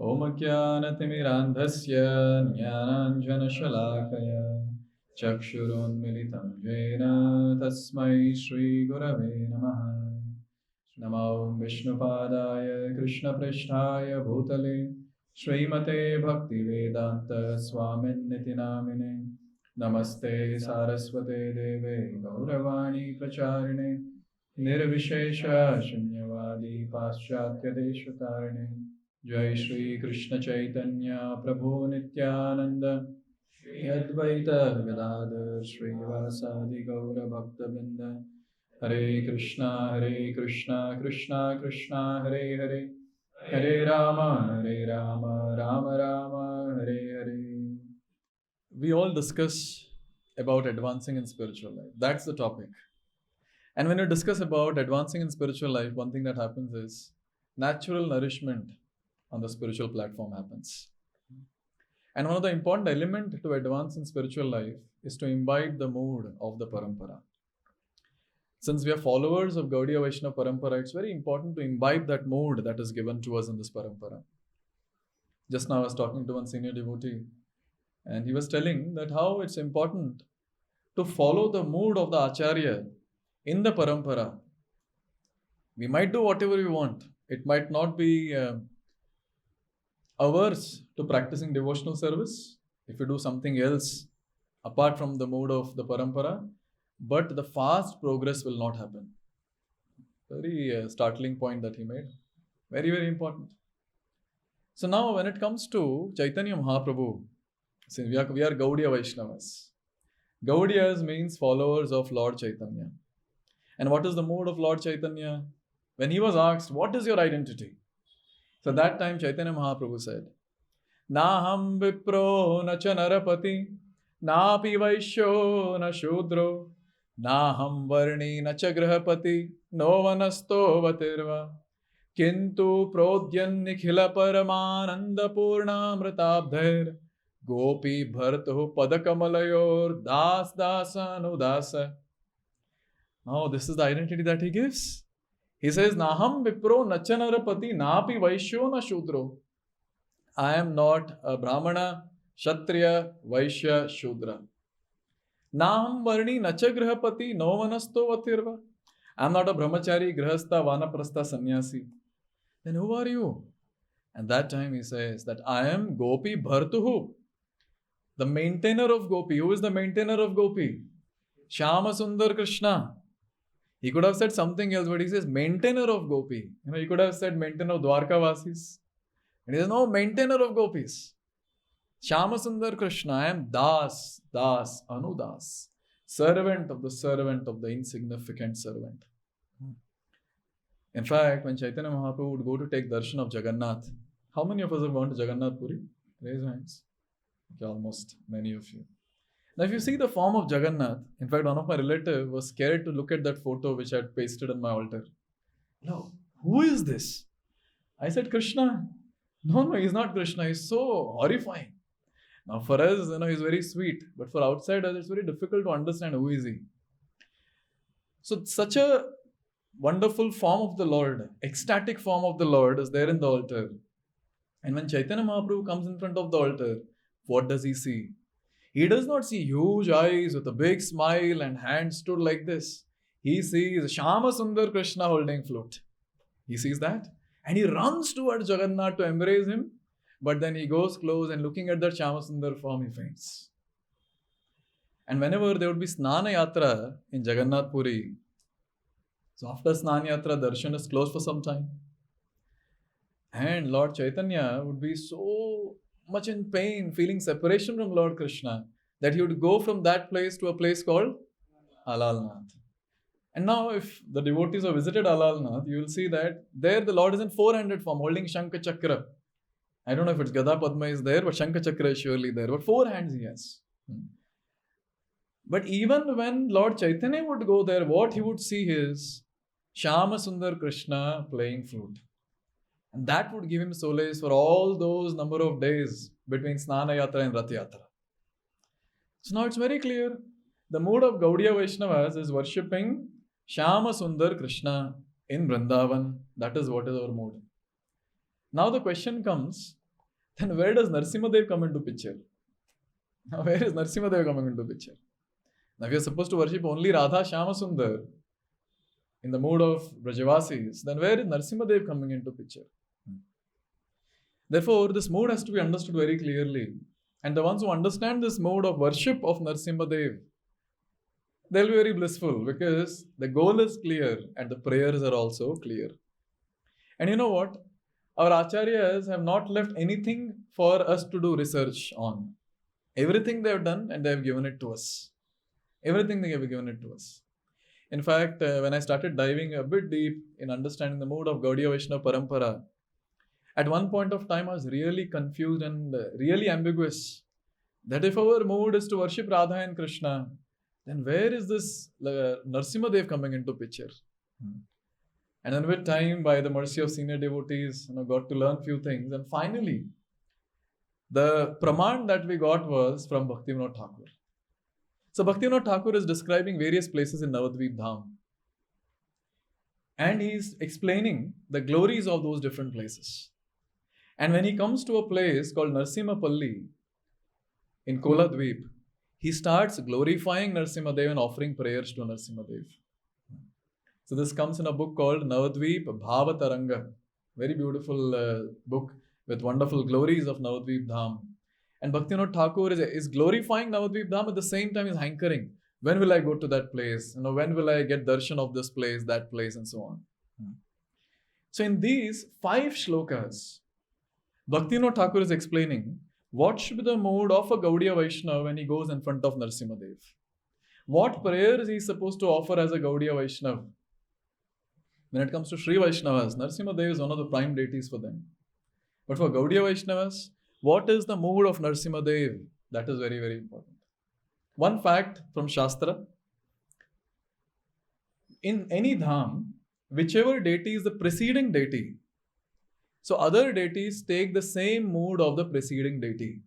Om Jnanatimirandhasya Jnananjanashalakaya Chakshurunmilitam Jena Tasmai Shri Gurave Namaha. Namo Vishnupadaya Krishna Prishtaya Bhutale Srimate Bhaktivedanta Swamin Nitinamine Namaste Saraswate Deve Gauravani Pracharine Nirvishesha Shunyavadi Paschatya Deshatarine Jai Shri Krishna Chaitanya Prabhu Nityananda Shri Advaita Gadadhar Shri Vasadi Gaura Bhakta Binda Hare Krishna Krishna Krishna Hare Hare Hare Rama Rama Rama Hare Hare. We all discuss about advancing in spiritual life. That's the topic. And when you discuss about advancing in spiritual life, one thing that happens is natural nourishment on the spiritual platform happens. And one of the important elements to advance in spiritual life is to imbibe the mood of the parampara. Since we are followers of Gaudiya Vaishnava parampara, it's very important to imbibe that mood that is given to us in this parampara. Just now I was talking to one senior devotee, and he was telling that how it's important to follow the mood of the Acharya in the parampara. We might do whatever we want. It might not be averse to practicing devotional service if you do something else apart from the mood of the parampara, but the fast progress will not happen. Very startling point that he made. Very, very important. So now when it comes to Chaitanya Mahaprabhu, since we are Gaudiya Vaishnavas. Gaudiyas means followers of Lord Chaitanya. And what is the mood of Lord Chaitanya? When he was asked, what is your identity? So that time Chaitanya Mahaprabhu said, Naham vipro na cha narapati, napi vaishyo na shudro, Naham varni na cha grahapati, no vanasto vatirva, Kintu prodyan nikhila paramananda purna mritabdhair, Gopi bhartu padakamalayur das dasanudasa. Now this is the identity that he gives. He says, Naham vipro nachanarapati napi vaishyo na shudro. I am not a Brahmana, Kshatriya, Vaishya, Shudra. Naham varni nachagrahapati no vanasto vatirva. I am not a brahmachari, grahastha, vanaprastha, sannyasi. Then who are you? And that time he says that I am Gopi Bhartuhu, the maintainer of Gopi. Who is the maintainer of Gopi? Shyama Sundar Krishna. He could have said something else, but he says maintainer of Gopi. He could have said maintainer of Dwarka Vasis. And he says, no, maintainer of Gopis. Shyama Sundar Krishna. I am Das, Anudas. Servant of the insignificant servant. In fact, when Chaitanya Mahaprabhu would go to take darshan of Jagannath, how many of us have gone to Jagannath Puri? Raise your hands. Okay, almost many of you. Now, if you see the form of Jagannath, in fact, one of my relatives was scared to look at that photo which I had pasted on my altar. No, who is this? I said, Krishna. No, he's not Krishna. He's so horrifying. Now, for us, he's very sweet. But for outsiders, it's very difficult to understand who is he. So, such a wonderful form of the Lord, ecstatic form of the Lord is there in the altar. And when Chaitanya Mahaprabhu comes in front of the altar, what does he see? He does not see huge eyes with a big smile and hands stood like this. He sees Shyama Sundar Krishna holding flute. He sees that. And he runs towards Jagannath to embrace him. But then he goes close and looking at that Shyama Sundar form, he faints. And whenever there would be Snana Yatra in Jagannath Puri, so after Snana Yatra, darshan is closed for some time. And Lord Chaitanya would be so much in pain, feeling separation from Lord Krishna, that he would go from that place to a place called Alalnath. And now if the devotees have visited Alalnath, you will see that there the Lord is in four-handed form, holding Shankha Chakra. I don't know if it's Gada Padma is there, but Shankha Chakra is surely there. But 4 hands he has. But even when Lord Chaitanya would go there, what he would see is Shyama Sundar Krishna playing flute. And that would give him solace for all those number of days between Snana Yatra and Rath Yatra. So now it's very clear. The mood of Gaudiya Vaishnavas is worshipping Shyama Sundar Krishna in Vrindavan. That is what is our mood. Now the question comes, then where does Narasimha Dev come into picture? Now, where is Narasimha Dev coming into picture? Now, if you are supposed to worship only Radha Shyama Sundar in the mood of Brajavasis, then where is Narasimha Dev coming into picture? Therefore, this mode has to be understood very clearly. And the ones who understand this mode of worship of Narasimha Dev, they'll be very blissful because the goal is clear and the prayers are also clear. And you know what? Our acharyas have not left anything for us to do research on. Everything they have done and they have given it to us. Everything they have given it to us. In fact, when I started diving a bit deep in understanding the mode of Gaudiya Vaishnava Parampara, at one point of time I was really confused and really ambiguous that if our mode is to worship Radha and Krishna, then where is this Narasimha Dev coming into picture? And then with time, by the mercy of senior devotees, got to learn few things. And finally, the praman that we got was from Bhaktivinoda Thakur. So Bhaktivinoda Thakur is describing various places in Navadvip Dham. And he's explaining the glories of those different places. And when he comes to a place called Narasimha Palli in Koladvip, he starts glorifying Narasimha Dev and offering prayers to Narasimha Dev. So this comes in a book called Navadvip Bhava Taranga. Very beautiful book with wonderful glories of Navadvip Dham. And Bhaktivinoda Thakur is glorifying Navadvip Dham at the same time is hankering. When will I go to that place? When will I get darshan of this place, that place, and so on. So in these 5 shlokas, Bhaktivinoda Thakur is explaining what should be the mood of a Gaudiya Vaishnava when he goes in front of Narasimha Dev. What prayers he is supposed to offer as a Gaudiya Vaishnava. When it comes to Sri Vaishnavas, Narasimha Dev is one of the prime deities for them. But for Gaudiya Vaishnavas, what is the mood of Narasimha Dev? That is very, very important. One fact from Shastra. In any dham, whichever deity is the preceding deity, so other deities take the same mood of the preceding deity.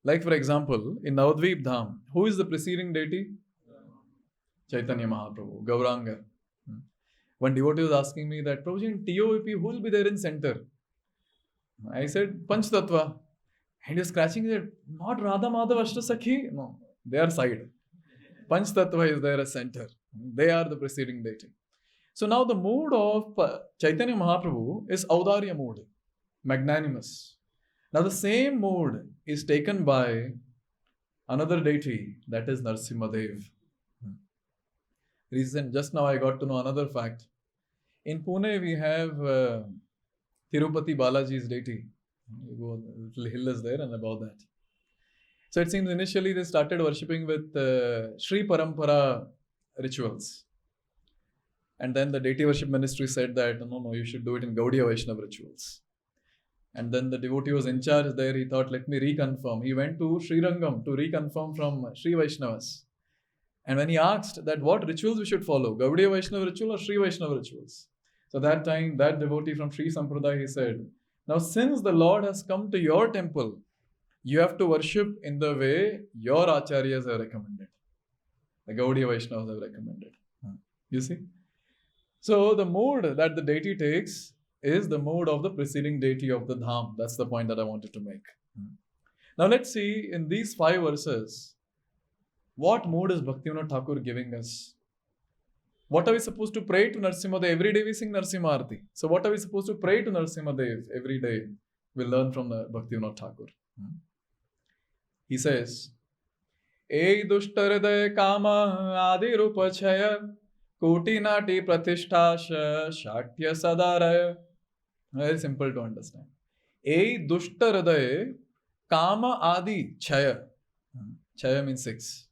Like for example, in Navadvip Dham, who is the preceding deity? Chaitanya Mahaprabhu, Gauranga. One devotee was asking me that, Prabhuji, in TOVP, who will be there in center? I said, Panch Tattva. And he was scratching his head, not Radha Madhav Ashtasakhi. No, they are side. Panch Tattva is there as center. They are the preceding deity. So now the mood of Chaitanya Mahaprabhu is Audarya mood, magnanimous. Now the same mood is taken by another deity, that is Narasimha Dev. Just now I got to know another fact. In Pune we have Tirupati Balaji's deity. You go, a little hill is there and above that. So it seems initially they started worshipping with Sri Parampara rituals. And then the deity worship ministry said that, no, you should do it in Gaudiya Vaishnava rituals. And then the devotee was in charge there. He thought, let me reconfirm. He went to Sri Rangam to reconfirm from Sri Vaishnavas. And when he asked that what rituals we should follow, Gaudiya Vaishnava ritual or Sri Vaishnava rituals? So that time, that devotee from Sri Sampradaya, he said, now since the Lord has come to your temple, you have to worship in the way your acharyas have recommended. The Gaudiya Vaishnavas have recommended. You see? So the mood that the deity takes is the mood of the preceding deity of the dham. That's the point that I wanted to make. Now let's see in these 5 verses, what mood is Bhaktivinoda Thakur giving us? What are we supposed to pray to Narasimha Dev? Every day we sing Narasimha Arati. So what are we supposed to pray to Narasimha Dev every day? We'll learn from the Bhaktivinoda Thakur. He says, Ei dushtaradaya kama adi rupachaya Koti nati pratisthasha shatya sadaraya. Very simple to understand. Ei dushta hridaye kama adi chaya. Chaya means 6.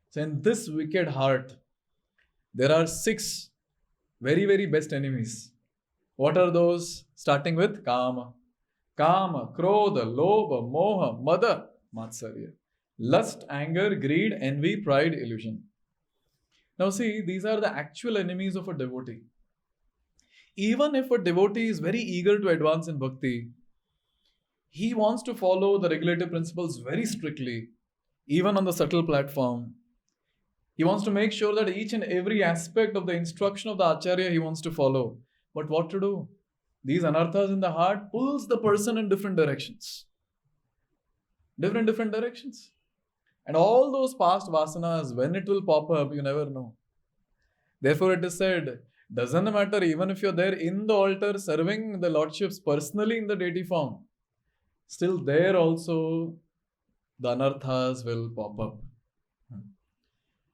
So in this wicked heart, there are 6 very, very best enemies. What are those? Starting with kama. Kama, krodha, lobha, moha, mada, matsarya. Lust, anger, greed, envy, pride, illusion. Now see, these are the actual enemies of a devotee. Even if a devotee is very eager to advance in bhakti, he wants to follow the regulative principles very strictly, even on the subtle platform. He wants to make sure that each and every aspect of the instruction of the acharya he wants to follow. But what to do? these anarthas in the heart pulls the person in different directions. Different directions. And all those past vasanas, when it will pop up, you never know. Therefore, it is said, doesn't matter even if you're there in the altar serving the lordships personally in the deity form, still there also the anarthas will pop up.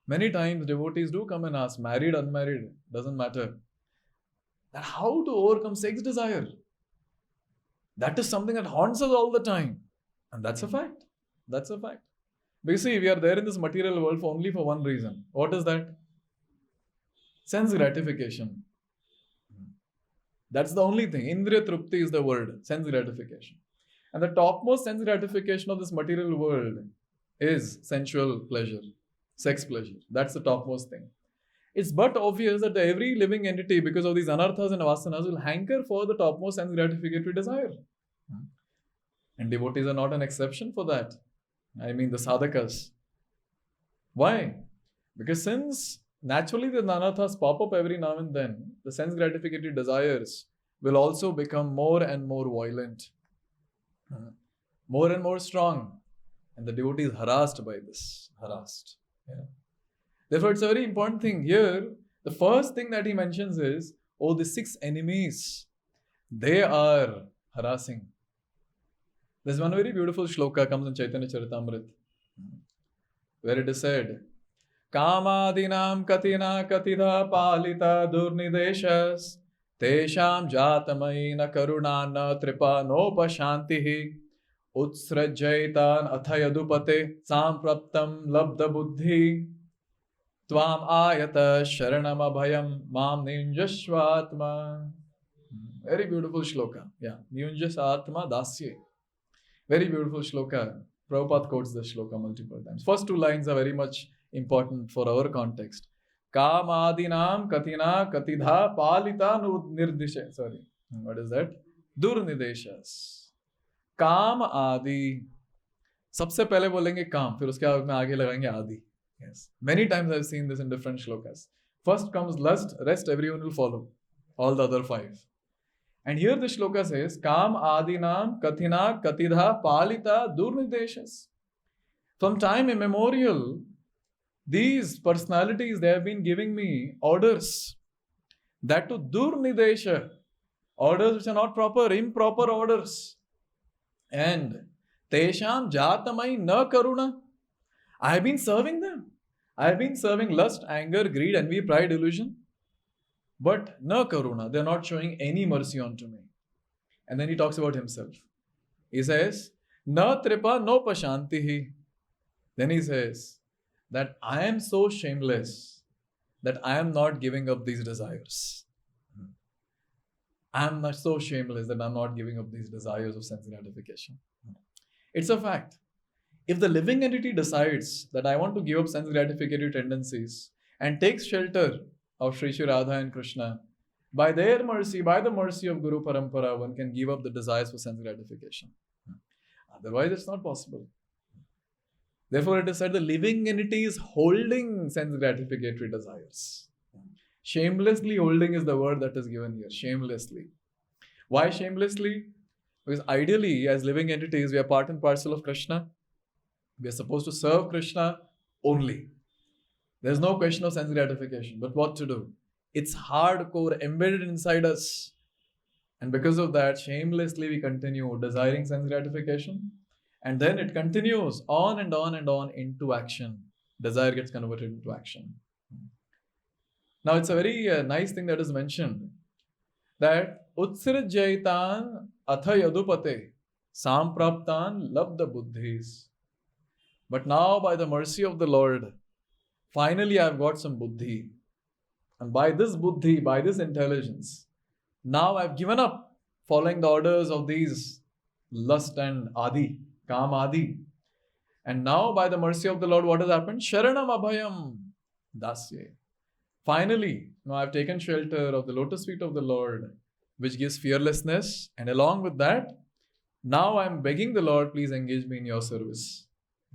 Many times devotees do come and ask, married, unmarried, doesn't matter, that how to overcome sex desire. That is something that haunts us all the time. And that's a fact. That's a fact. But you see, we are there in this material world for only for one reason. What is that? Sense gratification. That's the only thing. Indriya trupti is the word, sense gratification. And the topmost sense gratification of this material world is sensual pleasure, sex pleasure. That's the topmost thing. It's but obvious that every living entity, because of these anarthas and vasanas, will hanker for the topmost sense gratificatory desire. And devotees are not an exception for that. I mean the sadhakas. Why? Because since naturally the anarthas pop up every now and then, the sense gratificatory desires will also become more and more violent, more and more strong. And the devotee is harassed by this. Harassed. Yeah. Therefore, it's a very important thing. Here, the first thing that he mentions is, the 6 enemies, they are harassing. There's one very beautiful shloka comes in Chaitanya Charitamrita, where it is said, Kamadinam katina katidha palita durnideshas tesham jatamaina karunana tripa nopashantihi utsrajaitan athayadupate sampraptam labda buddhi Tvam ayata sharanam abhayam mam ninjashvatma. Very beautiful shloka. Yeah. Ninjasatma dasye. Very beautiful shloka. Prabhupada quotes this shloka multiple times. First 2 lines are very much important for our context. Kamadinam katina katidha palita nirdisha. Sorry. What is that? Durnideshas. Kam adi. सबसे पहले बोलेंगे काम, फिर उसके बाद में आगे लगाएंगे आदि. Yes. Many times I've seen this in different shlokas. First comes lust, rest everyone will follow. All the other 5. And here the shloka says, Kam adinam kathina katidha palita durnideshas. From time immemorial, these personalities, they have been giving me orders. That to durnidesha. Orders which are not proper, improper orders. And tesham jatamai na karuna. I have been serving them. I have been serving lust, anger, greed, envy, pride, illusion. But na karuna, they are not showing any mercy unto me. And then he talks about himself. He says, na tripa no pashantihi. Then he says that I am so shameless that I am not giving up these desires. I am not so shameless that I am not giving up these desires of sense gratification. It's a fact. If the living entity decides that I want to give up sense gratificatory tendencies and takes shelter of Sri Sri Radha and Krishna, by their mercy, by the mercy of Guru Parampara, one can give up the desires for sense gratification. Otherwise, it's not possible. Therefore, it is said the living entity is holding sense gratificatory desires. Shamelessly holding is the word that is given here. Shamelessly. Why shamelessly? Because ideally, as living entities, we are part and parcel of Krishna. We are supposed to serve Krishna only. There's no question of sense gratification. But what to do? It's hardcore, embedded inside us. And because of that, shamelessly we continue desiring sense gratification. And then it continues on and on and on into action. Desire gets converted into action. Now it's a very nice thing that is mentioned. That Utsrajaitan atha yadupate sampraptan labda buddhis. But now by the mercy of the Lord, finally I've got some buddhi. And by this buddhi, by this intelligence, now I've given up following the orders of these lust and adi, kam adi. And now by the mercy of the Lord, what has happened? Sharanam abhayam dasye. Finally, now I've taken shelter of the lotus feet of the Lord, which gives fearlessness. And along with that, now I'm begging the Lord, please engage me in your service.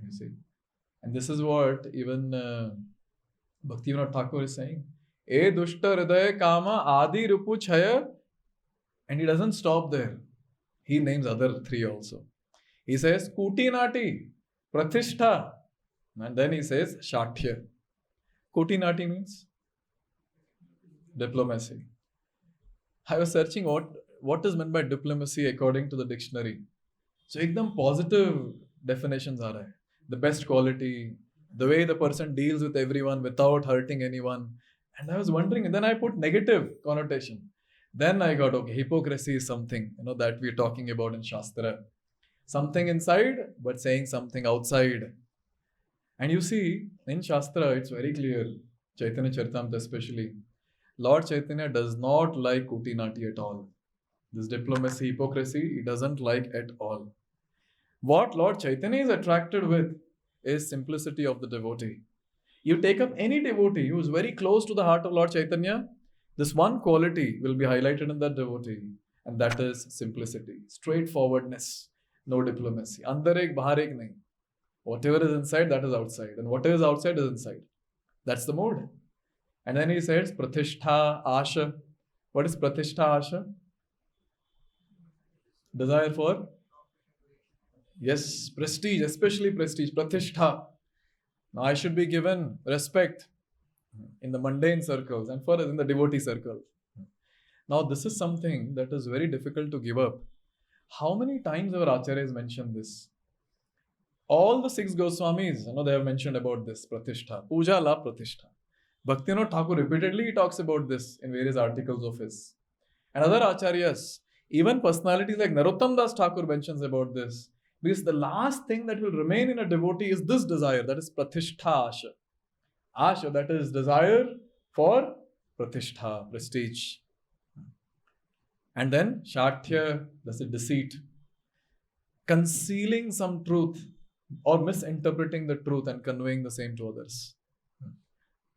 You see. And this is what even Bhaktivinoda Thakur is saying. E dushta hridaya kama adi rupu chaya And he doesn't stop there. He names other three also. He says Kuti Nati, Pratishtha. And then he says Shathya. Kuti Nati means diplomacy. I was searching what is meant by diplomacy according to the dictionary. So ekdam positive definitions are there. The best quality, the way the person deals with everyone without hurting anyone. And I was wondering, and then I put negative connotation. Then I got, okay, hypocrisy is something, that we're talking about in Shastra. Something inside, but saying something outside. And you see, in Shastra, it's very clear, Chaitanya Charitamrita especially, Lord Chaitanya does not like Kuti Nati at all. This diplomacy, hypocrisy, he doesn't like at all. What Lord Chaitanya is attracted with is simplicity of the devotee. You take up any devotee who is very close to the heart of Lord Chaitanya, this one quality will be highlighted in that devotee, and that is simplicity, straightforwardness, no diplomacy. Andar ek, bahar ek nahi. Whatever is inside, that is outside, and whatever is outside is inside. That's the mode. And then he says, Pratishtha Asha. What is Pratishtha Asha? Desire for? Yes, prestige, especially prestige, Pratishtha. Now I should be given respect in the mundane circles and further in the devotee circle. Now this is something that is very difficult to give up. How many times our acharyas mentioned this? All the 6 Goswamis, they have mentioned about this, Pratishtha. Puja la Pratishtha. Bhaktivinoda Thakur repeatedly talks about this in various articles of his. And other acharyas, even personalities like Narottam Das Thakur mentions about this. Because the last thing that will remain in a devotee is this desire, that is Pratishtha Asha. Asha, that is desire for Pratishtha, prestige. And then Shathya, that's a deceit. Concealing some truth or misinterpreting the truth and conveying the same to others.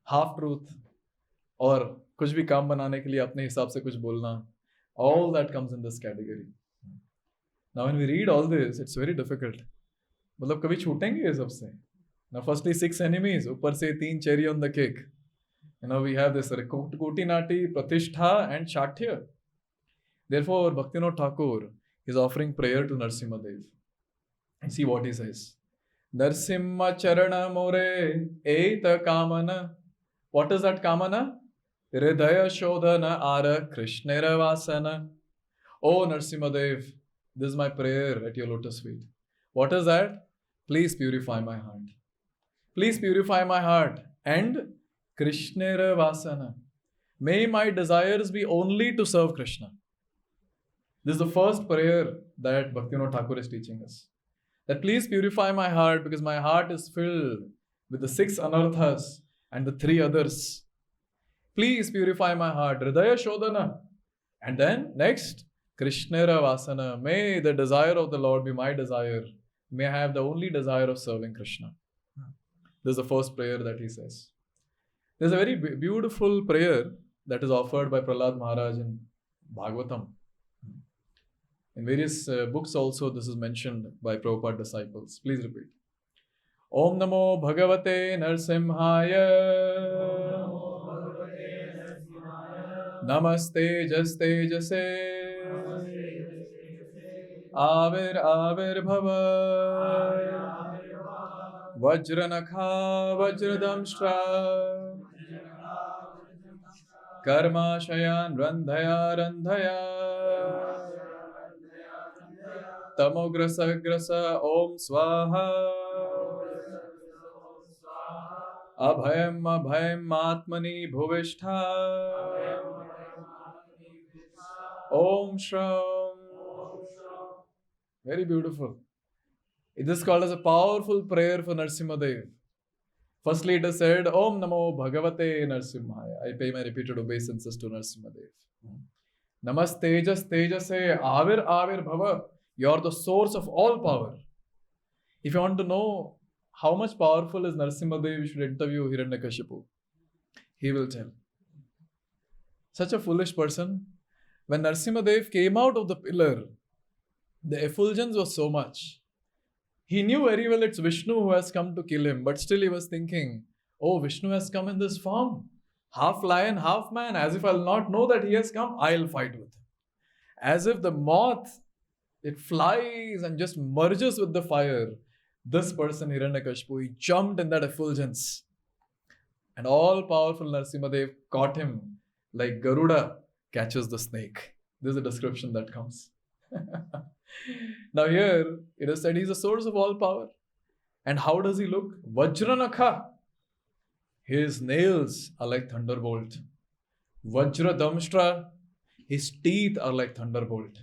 Half truth or कुछ भी काम बनाने के लिए अपने हिसाब से कुछ बोलना. All that comes in this category. Now when we read all this, it's very difficult. मतलब कभी छूटेंगे ये सबसे? Now firstly 6 enemies, ऊपर से 3 cherry on the cake. We have this Kuti Nati, Pratishtha and Shathya. Therefore, Bhaktivinoda Thakur is offering prayer to Narasimha Dev. And see what he says. Narasimha Charana More Eta Kamana. What is that Kamana? Hridaya Shodhana Ara Krishnera Vasana. Oh Narasimha Dev, this is my prayer at your lotus feet. What is that? Please purify my heart. Please purify my heart. And Krishnera Vasana. May my desires be only to serve Krishna. This is the first prayer that Bhaktivinoda Thakur is teaching us. That please purify my heart because my heart is filled with the 6 anarthas and the 3 others. Please purify my heart. Hridaya Shodhana. And then next, Krishnera Vasana. May the desire of the Lord be my desire. May I have the only desire of serving Krishna. This is the first prayer that he says. There's a very beautiful prayer that is offered by Prahlad Maharaj in Bhagavatam. In various books also this is mentioned by Prabhupada disciples. Please repeat. Om Namo Bhagavate Narasimhaya. Namaste Jaste Jase. Avir Avir Bhava. Vajranakha Vajradamshra. Karma Shayan Randhaya Randhaya. Tamograsa Grasa Om Swaha. Abhayam Abhayam Atmani Bhuvishtha. Om Shram. Very beautiful. It is called as a powerful prayer for Narasimha Dev. Firstly, it is said, Om Namo Bhagavate Narasimhaya. I pay my repeated obeisances to Narasimha Dev. Namastejas Tejase Avir Avir Bhava. You are the source of all power. If you want to know how much powerful is Narasimha Dev, you should interview Hiranyakashipu. He will tell. Such a foolish person. When Narasimha Dev came out of the pillar, the effulgence was so much. He knew very well it's Vishnu who has come to kill him, but still he was thinking, oh, Vishnu has come in this form. Half lion, half man. As if I'll not know that he has come, I'll fight with him. As if the moth, it flies and just merges with the fire. This person, Hiranyakashipu, he jumped in that effulgence. And all-powerful Narasimhadev caught him like Garuda catches the snake. This is a description that comes. Now here, it is said he is the source of all power. And how does he look? Vajranakha. His nails are like thunderbolt. Vajra damshtra. His teeth are like thunderbolt.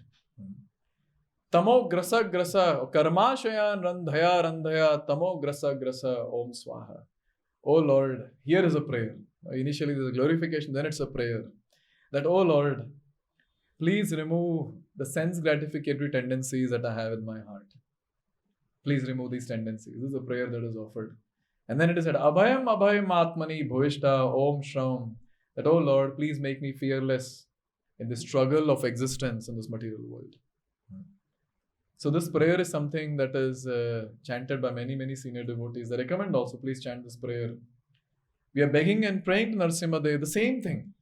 Tamo grasa grasa. Karmashayan randhaya randhaya. Tamo grasa grasa. Om swaha. Oh Lord, here is a prayer. Initially there is a glorification, then it's a prayer. That, oh Lord, please remove the sense gratificatory tendencies that I have in my heart. Please remove these tendencies. This is a prayer that is offered. And then it is said, Abhayam Abhayam Atmani Bhuvishta Om Shram. That, oh Lord, please make me fearless in the struggle of existence in this material world. So this prayer is something that is chanted by many senior devotees. I recommend also, please chant this prayer. We are begging and praying to Narasimhadev, the same thing.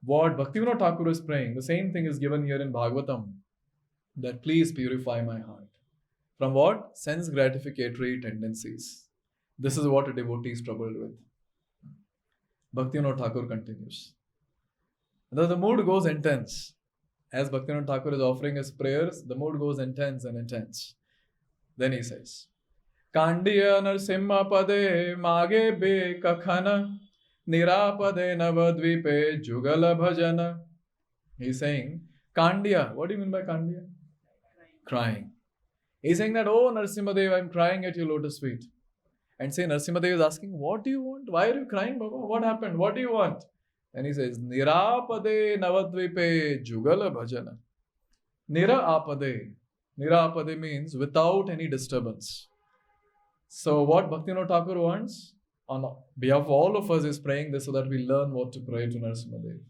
What Bhaktivinoda Thakur is praying, the same thing is given here in Bhagavatam. That please purify my heart. From what? Sense gratificatory tendencies. This is what a devotee is troubled with. Bhaktivinoda Thakur continues. And the mood goes intense. As Bhaktivinoda Thakur is offering his prayers, the mood goes intense and intense. Then he says, Kandiya Narasimha Pade Mage Be Kakhana Nirapade Navadvipe Jugala Bhajana. He's saying, Kandiya. What do you mean by Kandiya? Crying. He's saying that, oh Narasimhadev, I'm crying at your lotus feet. And say Narasimhadev is asking, what do you want? Why are you crying, Baba? What happened? What do you want? And he says, Nirapade Navadvipe Jugala Bhajana. Nirapade. Nirapade means without any disturbance. So what Bhaktivinoda Thakur wants, on behalf of all of us, is praying this so that we learn what to pray to Narasimhadev.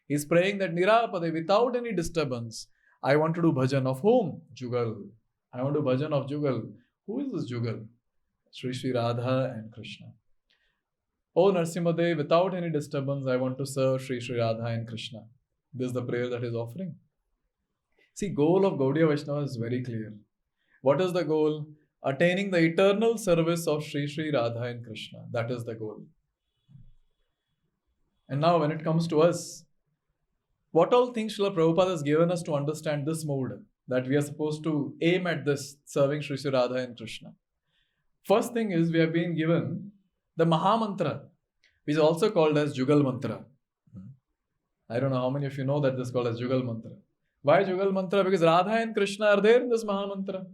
He's praying that Nirapade, without any disturbance, I want to do bhajan of whom? Jugal. I want to do bhajan of Jugal. Who is this Jugal? Sri Radha and Krishna. Oh Narasimhadev, without any disturbance, I want to serve Sri Radha and Krishna. This is the prayer that he is offering. See, goal of Gaudiya Vaishnava is very clear. What is the goal? Attaining the eternal service of Sri Radha and Krishna. That is the goal. And now when it comes to us, what all things Srila Prabhupada has given us to understand this mode, that we are supposed to aim at this, serving Sri Radha and Krishna. First thing is, we have been given the Mahamantra, which is also called as Jugal Mantra. I don't know how many of you know that this is called as Jugal Mantra. Why Jugal Mantra? Because Radha and Krishna are there in this Mahamantra.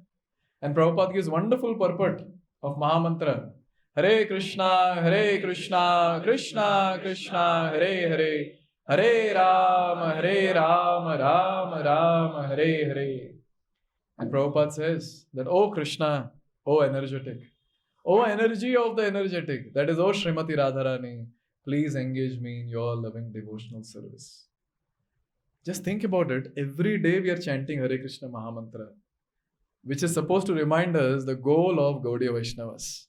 And Prabhupada gives wonderful purport of Mahamantra. Hare Krishna, Krishna Krishna, Hare Hare, Hare Rama, Rama Rama, Hare Hare. And Prabhupada says that, oh Krishna, oh energetic, oh energy of the energetic, that is, oh Srimati Radharani, please engage me in your loving devotional service. Just think about it. Every day we are chanting Hare Krishna Mahamantra, which is supposed to remind us the goal of Gaudiya Vaishnavas.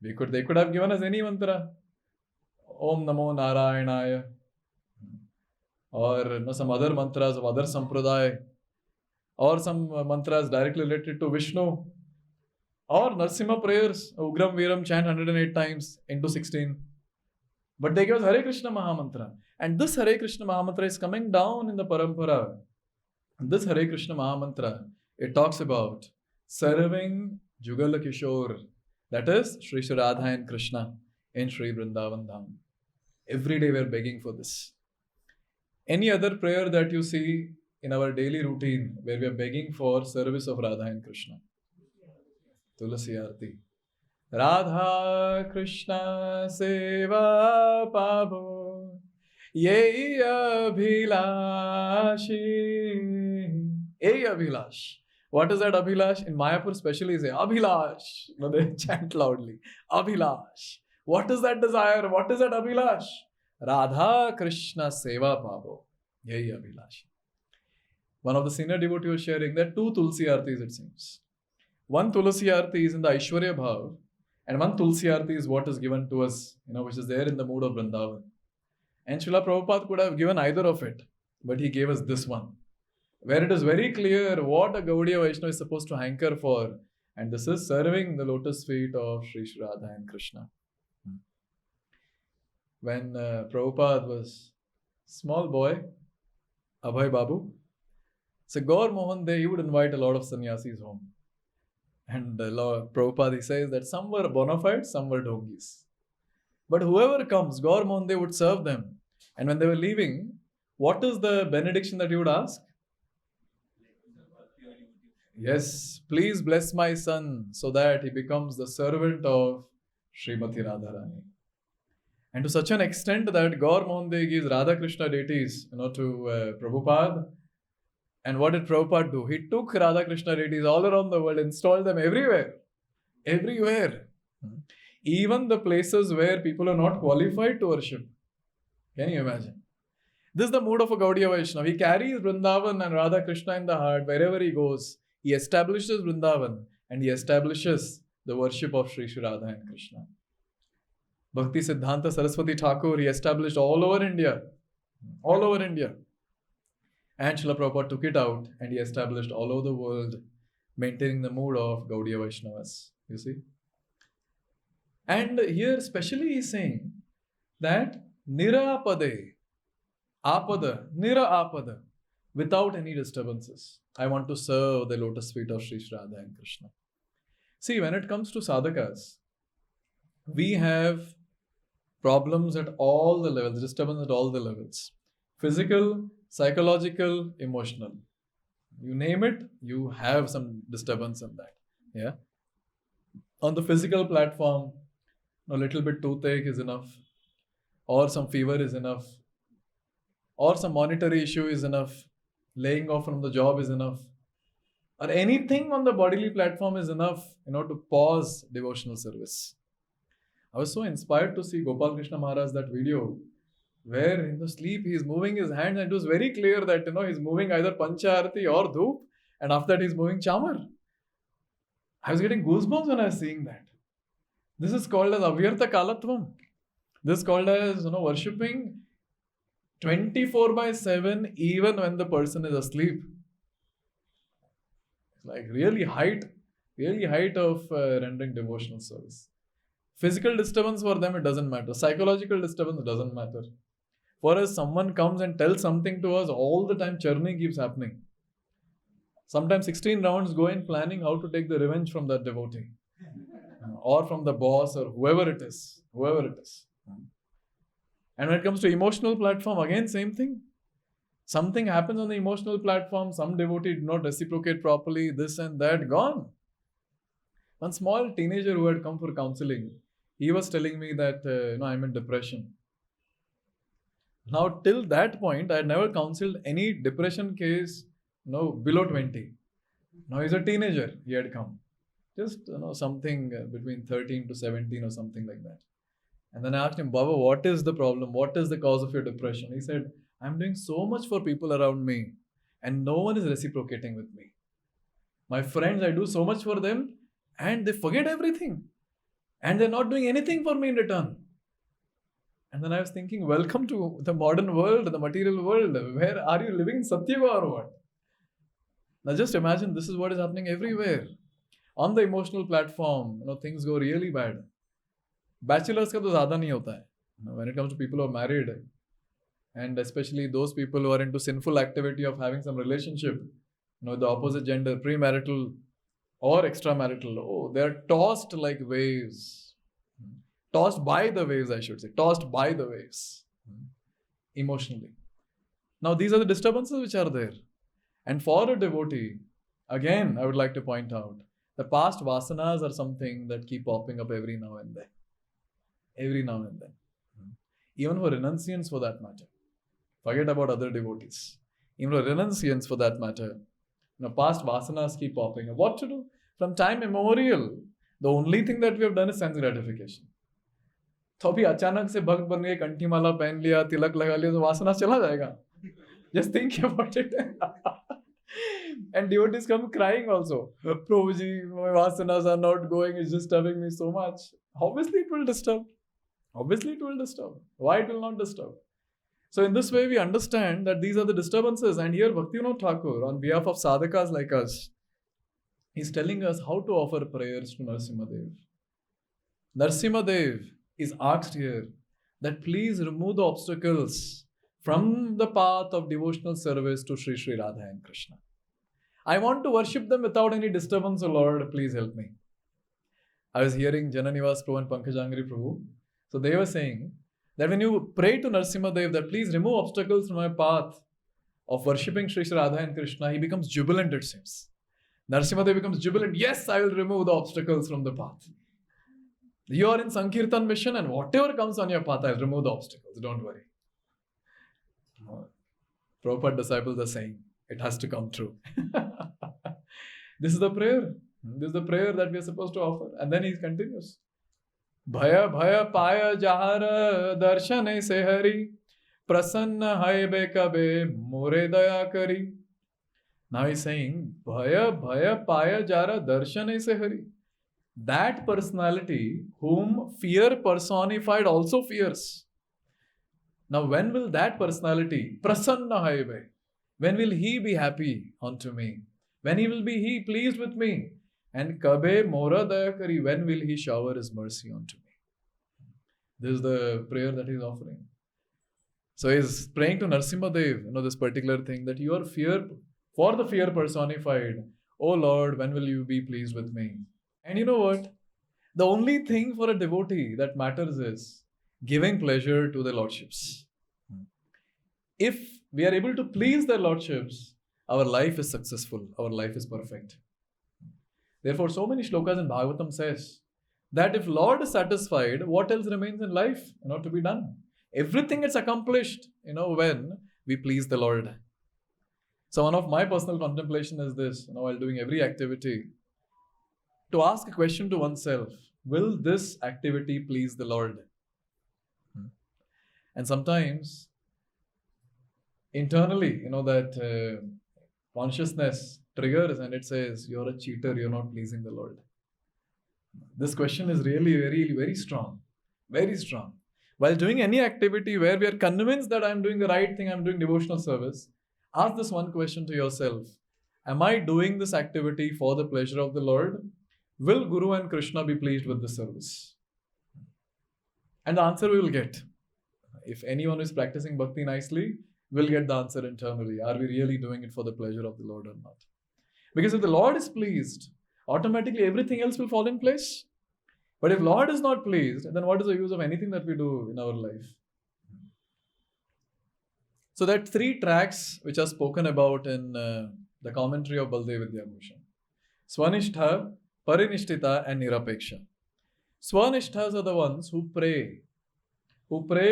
They could have given us any mantra. Om Namo Narayanaya. Or some other mantras of other sampradaya. Or some mantras directly related to Vishnu. Or Narasimha prayers. Ugram Viram chant 108 times into 16. But they give us Hare Krishna Mahamantra. And this Hare Krishna Mahamantra is coming down in the parampara. This Hare Krishna Mahamantra, it talks about serving Jugala Kishore, that is Sri Radha and Krishna in Sri Vrindavan Dham. Every day we are begging for this. Any other prayer that you see in our daily routine where we are begging for service of Radha and Krishna? Tulasi Arti. Radha Krishna Seva Pavo Yei Abhilashi. Yei Abhilash. What is that Abhilash? In Mayapur especially say Abhilash. No, they chant loudly. Abhilash. What is that desire? What is that Abhilash? Radha Krishna Seva Pavo. Yei Abhilash. One of the senior devotees was sharing that two Tulsi Artis, it seems. One Tulsi Arti is in the Aishwarya Bhav, and one Tulsi Arti is what is given to us, which is there in the mood of Vrindavan. And Srila Prabhupada could have given either of it, but he gave us this one. where it is very clear what a Gaudiya Vaishnava is supposed to hanker for. And this is serving the lotus feet of Sri Radha and Krishna. When Prabhupada was small boy, Abhay Babu, so Gaur Mohan he would invite a lot of sannyasis home. And Prabhupada, he says that some were bona fide, some were dongis. But whoever comes, Gaur Mohan would serve them. And when they were leaving, what is the benediction that he would ask? Yes, please bless my son so that he becomes the servant of Srimati Radharani. And to such an extent that Gaur Mohan gives Radha Krishna deities, to Prabhupada. And what did Prabhupada do? He took Radha Krishna deities all around the world, installed them everywhere. Everywhere. Even the places where people are not qualified to worship. Can you imagine? This is the mood of a Gaudiya Vaishnava. He carries Vrindavan and Radha Krishna in the heart wherever he goes. He establishes Vrindavan and he establishes the worship of Sri Radha and Krishna. Bhakti Siddhanta Saraswati Thakur, he established all over India. All over India. And Srila Prabhupada took it out and he established all over the world, maintaining the mood of Gaudiya Vaishnavas. You see? And here especially he is saying that Nirapade, Apada, Nira Apada, without any disturbances. I want to serve the lotus feet of Sri Radha and Krishna. See, when it comes to sadhakas, we have problems at all the levels, disturbance at all the levels. Physical, psychological, emotional. You name it, you have some disturbance in that. Yeah. On the physical platform, a little bit toothache is enough, or some fever is enough, or some monetary issue is enough, laying off from the job is enough, or anything on the bodily platform is enough, to pause devotional service. I was so inspired to see Gopal Krishna Maharaj, that video, where in the sleep he is moving his hands and it was very clear that he's moving either Pancha-arati or Dhoop, and after that he's moving Chamar. I was getting goosebumps when I was seeing that. This is called as Avyartha Kalatvam. This is called as worshipping 24/7 even when the person is asleep. It's like really height of rendering devotional service. Physical disturbance for them, it doesn't matter. Psychological disturbance doesn't matter. For us, someone comes and tells something to us, all the time churning keeps happening. Sometimes 16 rounds go in planning how to take the revenge from that devotee. Or from the boss or whoever it is. And when it comes to emotional platform, again, same thing. Something happens on the emotional platform, some devotee did not reciprocate properly, this and that, gone. One small teenager who had come for counseling, he was telling me that, I'm in depression. Now, till that point, I had never counseled any depression case, below 20. Now, he's a teenager, he had come. Just, something between 13 to 17 or something like that. And then I asked him, Baba, what is the problem? What is the cause of your depression? He said, I'm doing so much for people around me and no one is reciprocating with me. My friends, I do so much for them and they forget everything. And they're not doing anything for me in return. And then I was thinking, welcome to the modern world, the material world. Where are you living in Satyava or what? Now just imagine this is what is happening everywhere. On the emotional platform, things go really bad. Bachelors ka to zyada nahi hota hai. When it comes to people who are married, and especially those people who are into sinful activity of having some relationship, the opposite gender, premarital or extramarital, they are tossed like waves. Tossed by the waves, I should say. Tossed by the waves. Emotionally. Now, these are the disturbances which are there. And for a devotee, again, I would like to point out, the past vasanas are something that keep popping up every now and then. Every now and then. Even for renunciants for that matter. Forget about other devotees. Even for renunciants for that matter. Past vasanas keep popping up. What to do? From time immemorial, the only thing that we have done is sense gratification. तो अभी अचानक से भक्त बन गए, कंठी माला पहन लिया, तिलक लगा लिया, तो वासना चला जाएगा. Just think about it. And devotees come crying also. Prabhuji, my vasanas are not going, it's disturbing me so much. Obviously it will disturb. Why it will not disturb? So in this way, we understand that these are the disturbances. And here Bhaktivinoda Thakur, on behalf of sadhakas like us, he's telling us how to offer prayers to Narasimha Dev. Narasimha Dev is asked here that please remove the obstacles from the path of devotional service to Sri Sri Radha and Krishna. I want to worship them without any disturbance, O Lord, please help me. I was hearing Jananivas Prabhu and Pankajangri Prabhu. So they were saying that when you pray to Narasimha Dev that please remove obstacles from my path of worshipping Sri Sri Radha and Krishna, he becomes jubilant, it seems. Narasimha Dev becomes jubilant. Yes, I will remove the obstacles from the path. You are in Sankirtan mission and whatever comes on your path, I'll remove the obstacles. Don't worry. Prabhupada disciples are saying, it has to come true. This is the prayer. This is the prayer that we are supposed to offer. And then he continues. Bhaya bhaya paya jahara darshane se hari prasanna haibe kabe more daya kari. Now he's saying, Bhaya bhaya paya jara darshane se hari. That personality whom fear personified also fears. Now when will that personality, prasanna haibe, when will he be happy unto me? When will be he pleased with me? And kabe mora daya kari, when will he shower his mercy unto me? This is the prayer that he is offering. So he is praying to Narasimha Dev, this particular thing, that you are for the fear personified. Oh Lord, when will you be pleased with me? And you know what? The only thing for a devotee that matters is giving pleasure to the lordships. If we are able to please the lordships, our life is successful, our life is perfect. Therefore, so many shlokas in Bhagavatam says that if Lord is satisfied, what else remains in life to be done? Everything is accomplished, when we please the Lord. So one of my personal contemplation is this, while doing every activity, to ask a question to oneself, will this activity please the Lord? And sometimes, internally, that consciousness triggers and it says, you're a cheater, you're not pleasing the Lord. This question is really very, very strong. Very strong. While doing any activity where we are convinced that I'm doing the right thing, I'm doing devotional service, ask this one question to yourself. Am I doing this activity for the pleasure of the Lord? Will Guru and Krishna be pleased with the service? And the answer we will get. If anyone is practicing bhakti nicely, we'll get the answer internally. Are we really doing it for the pleasure of the Lord or not? Because if the Lord is pleased, automatically everything else will fall in place. But if Lord is not pleased, then what is the use of anything that we do in our life? So that 3 tracks which are spoken about in the commentary of Baldev Vidyabhushan. Swanishtha, Parinishtita and Nirapeksha. Swanishthas are the ones who pray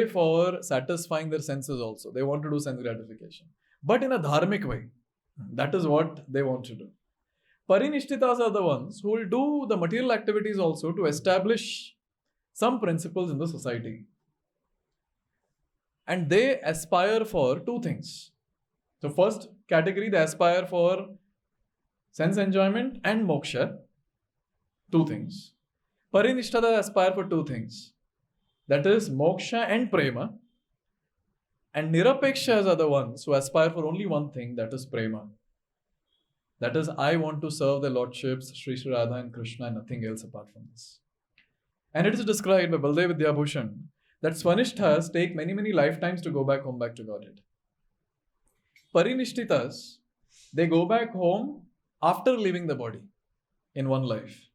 for satisfying their senses also. They want to do sense gratification. But in a dharmic way. That is what they want to do. Parinishtitas are the ones who will do the material activities also to establish some principles in the society. And they aspire for 2 things. So first category, they aspire for sense enjoyment and moksha. 2 things. Parinishthas aspire for 2 things. That is moksha and prema. And nirapekshas are the ones who aspire for only one thing, that is prema. That is, I want to serve the lordships, Sri Sri Radha and Krishna, and nothing else apart from this. And it is described by Baldev Vidyabhushan that Swanishthas take many, many lifetimes to go back home, back to Godhead. Parinishtitas, they go back home after leaving the body in one life.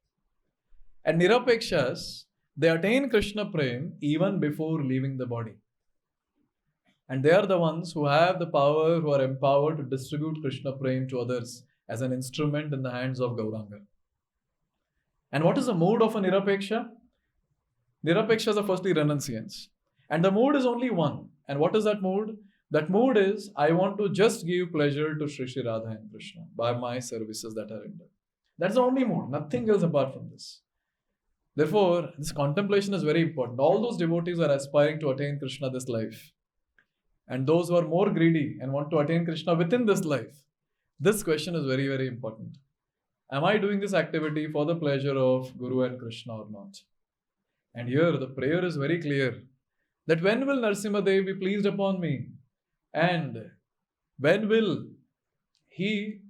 And Nirapekshas, they attain Krishna Prem even before leaving the body. And they are the ones who have the power, who are empowered to distribute Krishna Prem to others as an instrument in the hands of Gauranga. And what is the mood of a Nirapeksha? Nirapekshas are firstly renunciants. And the mood is only one. And what is that mood? That mood is, I want to just give pleasure to Sri Sri Radha and Krishna by my services that are rendered. That's the only mood, nothing else apart from this. Therefore, this contemplation is very important. All those devotees are aspiring to attain Krishna this life. And those who are more greedy and want to attain Krishna within this life, this question is very, very important. Am I doing this activity for the pleasure of Guru and Krishna or not? And here the prayer is very clear that when will Narasimha Dev be pleased upon me? And when will he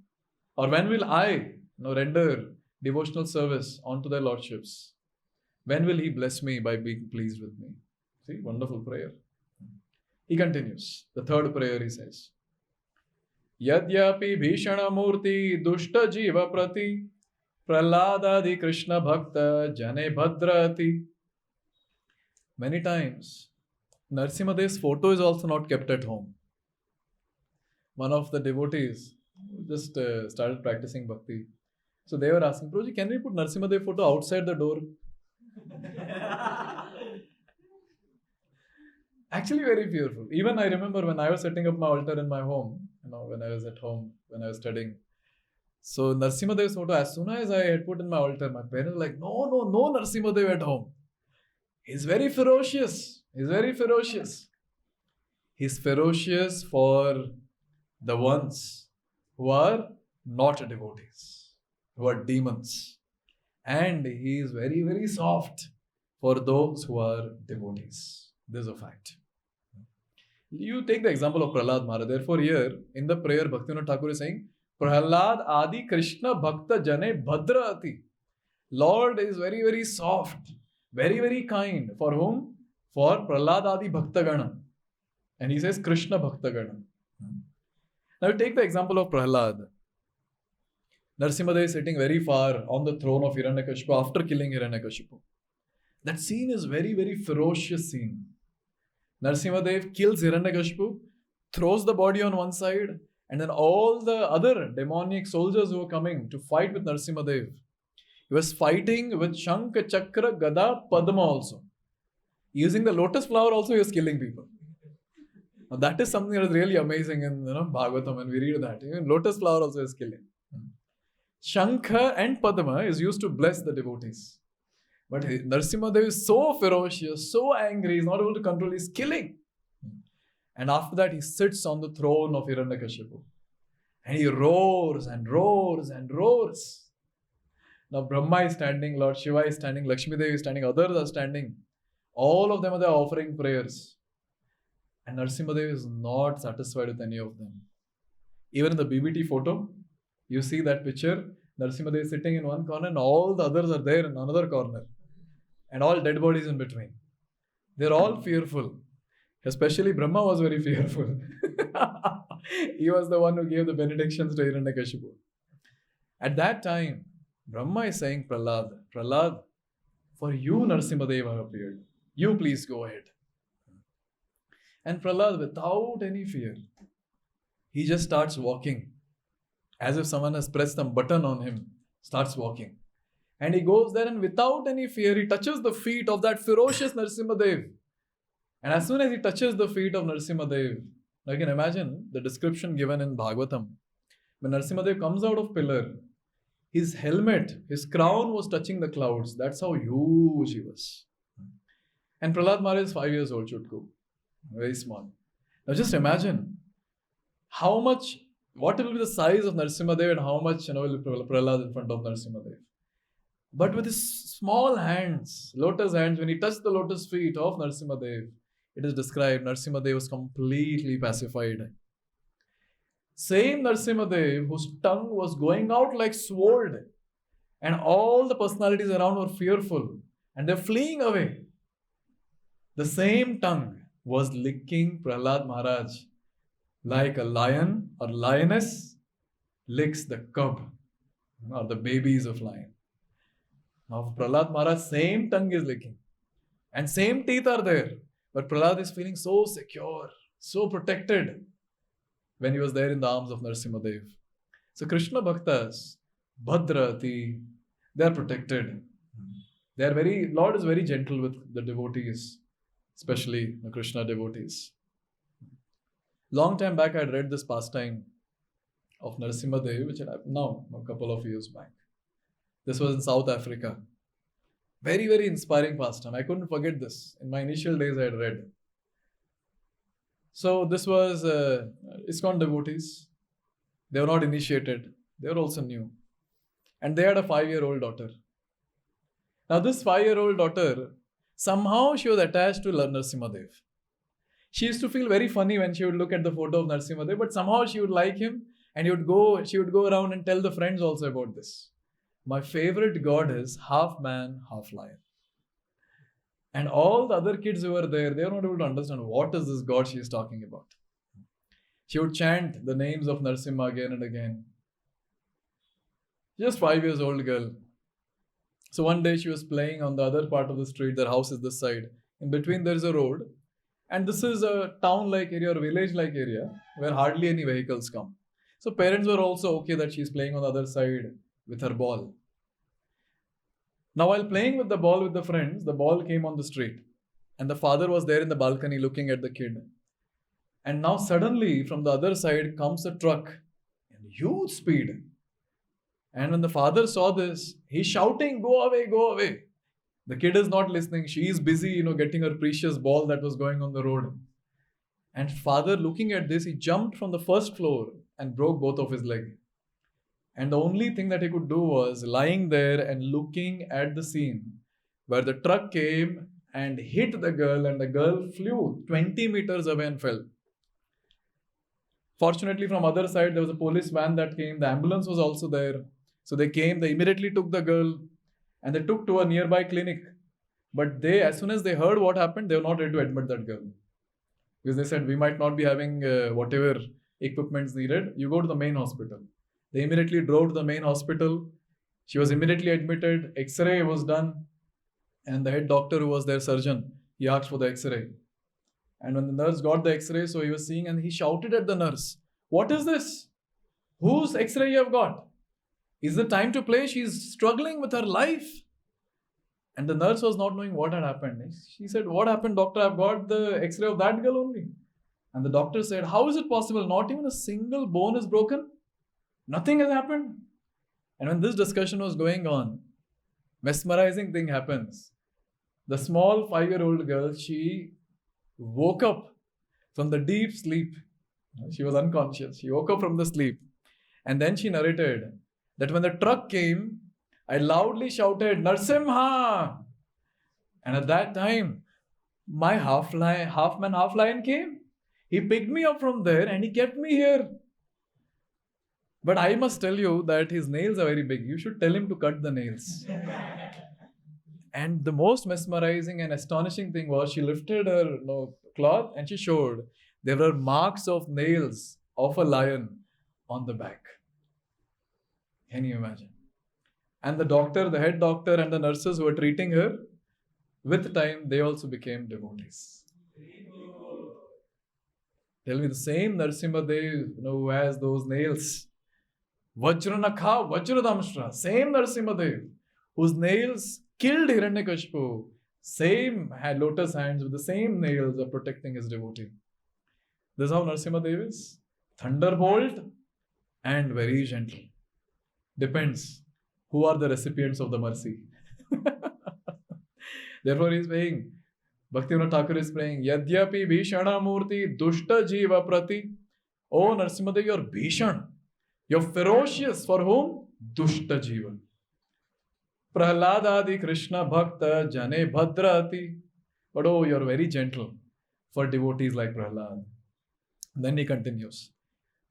or when will I render devotional service unto their lordships? When will he bless me by being pleased with me? See, wonderful prayer. He continues. The third prayer he says, Yadyapi bhishana murti dushta jiva prati praladadi krishna bhakta jane bhadrati. Many times, Narasimha's photo is also not kept at home. One of the devotees just started practicing bhakti. So they were asking, Prabhuji, can we put Narasimha's photo outside the door? Actually, very fearful. Even I remember when I was setting up my altar in my home, when I was at home, when I was studying. So Narasimha's photo, as soon as I had put in my altar, my parents were like, no Narasimha at home. He's very ferocious. He's very ferocious. He's ferocious for the ones who are not devotees, who are demons. And he is very, very soft for those who are devotees. This is a fact. You take the example of Prahlad Maharaj. Therefore, here in the prayer, Bhaktivinoda Thakur is saying, Prahlad Adi Krishna Bhakta Jane Bhadrati. Lord is very, very soft, very, very kind. For whom? For Prahlad Adi Bhakta Gana. And he says Krishna Bhakta Gana. Now take the example of Prahlad. Narasimha is sitting very far on the throne of Hiranyakashipu after killing Hiranyakashipu. That scene is very, very ferocious scene. Narasimha kills Hiranyakashipu, throws the body on one side, and then all the other demonic soldiers who were coming to fight with Narasimha, he was fighting with Shankha, Chakra, Gada, Padma also. Using the lotus flower also he was killing people. Now that is something that is really amazing in Bhagavatam when we read that. Even lotus flower also is killing. Shankha and Padma is used to bless the devotees. But Narasimha is so ferocious, so angry, he's not able to control, he's killing. And after that, he sits on the throne of Hiranyakashipu. And he roars and roars and roars. Now Brahma is standing, Lord Shiva is standing, Lakshmi Devi is standing, others are standing. All of them are there offering prayers. And Narasimha is not satisfied with any of them. Even in the BBT photo, you see that picture, Narasimha is sitting in one corner and all the others are there in another corner. And all dead bodies in between. They're all fearful. Especially Brahma was very fearful. He was the one who gave the benedictions to Hiranyakashipu. At that time, Brahma is saying, Prahlad, for you Narasimha Deva appeared. You please go ahead. And Prahlad, without any fear, he just starts walking. As if someone has pressed a button on him, starts walking. And he goes there and without any fear, he touches the feet of that ferocious Narasimha Dev. And as soon as he touches the feet of Narasimha Dev, I can imagine the description given in Bhagavatam. When Narasimha Dev comes out of pillar, his helmet, his crown was touching the clouds. That's how huge he was. And Prahlad Maharaj is 5 years old, Chutku. Very small. Now just imagine what will be the size of Narasimha Dev and how much will Prahlad in front of Narasimha Dev. But with his small hands, lotus hands, when he touched the lotus feet of Narasimha Dev, it is described Narasimha Dev was completely pacified. Same Narasimha Dev whose tongue was going out like sword and all the personalities around were fearful and they're fleeing away. The same tongue was licking Prahlad Maharaj like a lion or lioness licks the cub or the babies of lion. Now Prahlad Maharaj, same tongue is licking and same teeth are there. But Prahlad is feeling so secure, so protected when he was there in the arms of Narasimha Dev. So Krishna Bhaktas, Bhadrati, they are protected. Lord is very gentle with the devotees, especially the Krishna devotees. Long time back I had read this pastime of Narasimha Dev, which had happened now, a couple of years back. This was in South Africa. Very, very inspiring pastime. I couldn't forget this. In my initial days I had read. So this was ISKCON devotees. They were not initiated. They were also new. And they had a 5-year-old daughter. Now this 5-year-old daughter, somehow she was attached to Narasimha Dev. She used to feel very funny when she would look at the photo of Narasimha Dev, but somehow she would like him, and she would go around and tell the friends also about this. My favorite god is half man, half lion. And all the other kids who were there, they were not able to understand what is this god she is talking about. She would chant the names of Narasimha again and again. Just 5 years old girl. So one day she was playing on the other part of the street. Their house is this side. In between there is a road. And this is a town-like area or village-like area where hardly any vehicles come. So parents were also okay that she's playing on the other side with her ball. Now while playing with the ball with the friends, the ball came on the street. And the father was there in the balcony looking at the kid. And now suddenly from the other side comes a truck in huge speed. And when the father saw this, he's shouting, "Go away, go away." The kid is not listening. She is busy, getting her precious ball that was going on the road. And father, looking at this, he jumped from the first floor and broke both of his legs. And the only thing that he could do was lying there and looking at the scene where the truck came and hit the girl, and the girl flew 20 meters away and fell. Fortunately, from other side, there was a police van that came. The ambulance was also there. So they came, they immediately took the girl and they took to a nearby clinic. But as soon as they heard what happened, they were not ready to admit that girl. Because they said, we might not be having whatever equipments needed. You go to the main hospital. They immediately drove to the main hospital. She was immediately admitted. X-ray was done. And the head doctor who was their surgeon, he asked for the X-ray. And when the nurse got the X-ray, so he was seeing and he shouted at the nurse, "What is this? Whose X-ray you have got? Is the time to play? She's struggling with her life." And the nurse was not knowing what had happened. She said, "What happened, doctor? I've got the X-ray of that girl only." And the doctor said, "How is it possible? Not even a single bone is broken? Nothing has happened?" And when this discussion was going on, mesmerizing thing happens. The small 5-year-old girl, she woke up from the deep sleep. She was unconscious. She woke up from the sleep. And then she narrated that when the truck came, I loudly shouted, "Narasimha!" And at that time, my half man, half lion came. He picked me up from there and he kept me here. But I must tell you that his nails are very big. You should tell him to cut the nails. And the most mesmerizing and astonishing thing was she lifted her cloth and she showed there were marks of nails of a lion on the back. Can you imagine? And the doctor, the head doctor and the nurses who were treating her, with time, they also became devotees. Tell me, the same Narasimha Dev, who has those nails, Vajranakha, Vajradamshra, same Narasimha Dev, whose nails killed Hiranyakashipu, same had lotus hands with the same nails of protecting his devotee. This is how Narasimha Dev is. Thunderbolt and very gentle. Depends who are the recipients of the mercy. Therefore he is saying, Bhaktivinoda Thakur is praying, Yadyapi Bhishana Murti Dushta Jiva Prati. Oh Narasimha Dev, you're Bhishan. You're ferocious. For whom? Dushta Jiva. Prahlada Adi Krishna Bhakta Jane Bhadrati. But oh, you're very gentle for devotees like Prahlad. Then he continues.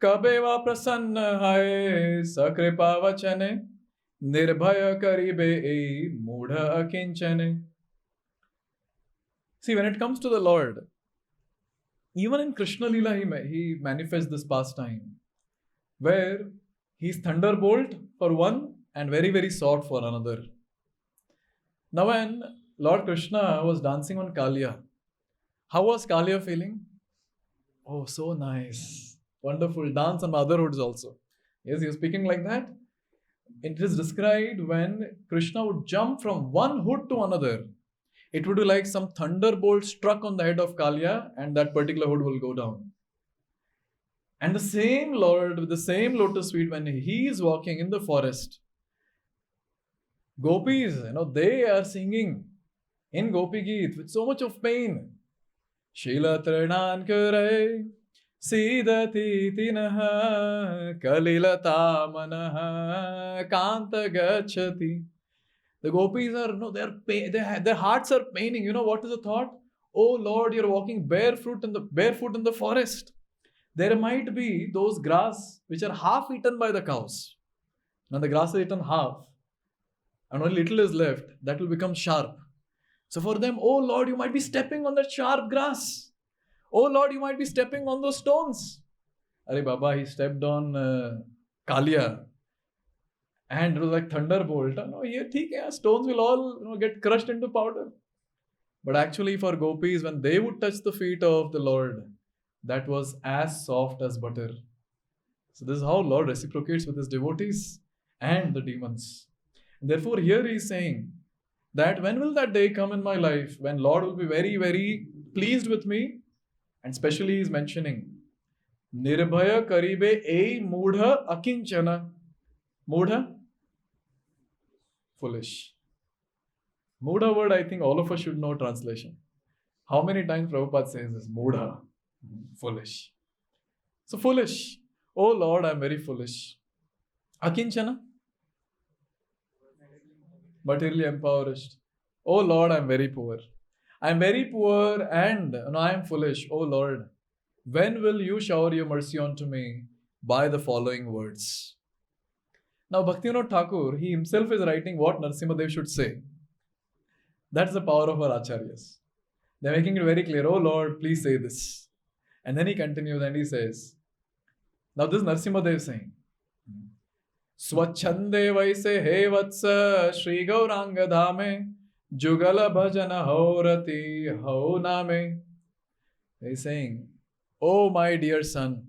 Kabeva prasanna hai sakripa vachane nirbhaya karibe ei mudha akinchane. See, when it comes to the Lord, even in Krishna Lila, he manifests this pastime where he's thunderbolt for one and very, very soft for another. Now, when Lord Krishna was dancing on Kaliya, how was Kaliya feeling? Oh, so nice. Wonderful. Dance on motherhoods also. Yes, he was speaking like that. It is described when Krishna would jump from one hood to another. It would be like some thunderbolt struck on the head of Kaliya and that particular hood will go down. And the same Lord with the same lotus feet, when he is walking in the forest, gopis, they are singing in Gopi Geet with so much of pain. Shila Tranan Kare Sidati Tinaha Kalilata Manaha Kanta Gachati. The gopis are, their hearts are paining. What is the thought? Oh Lord, you're walking barefoot in the forest. There might be those grass which are half eaten by the cows. Now the grass is eaten half, and only little is left. That will become sharp. So for them, oh Lord, you might be stepping on that sharp grass. Oh Lord, you might be stepping on those stones. Are Baba, he stepped on Kalia. And it was like thunderbolt. No, yeah, stones will all get crushed into powder. But actually for gopis, when they would touch the feet of the Lord, that was as soft as butter. So this is how Lord reciprocates with his devotees and the demons. And therefore here he is saying that when will that day come in my life when Lord will be very, very pleased with me? And especially he is mentioning Nirbhaya karibe ei mudha akinchana. Mudha? Foolish. Mudha word, I think all of us should know translation. How many times Prabhupada says this? Mudha. Foolish. So foolish. Oh Lord, I am very foolish. Akinchana? Materially impoverished. Oh Lord, I am very poor. I am very poor and I am foolish. Oh Lord, when will you shower your mercy onto me? By the following words. Now Bhaktivinoda Thakur, he himself is writing what Narasimha Dev should say. That's the power of our acharyas. They're making it very clear. Oh Lord, please say this. And then he continues and he says, now this is Narasimha Dev saying, Swachande vaise he vatsa Shri Gauranga dhame Jugala bhajana haurati hau name. He's saying, oh my dear son.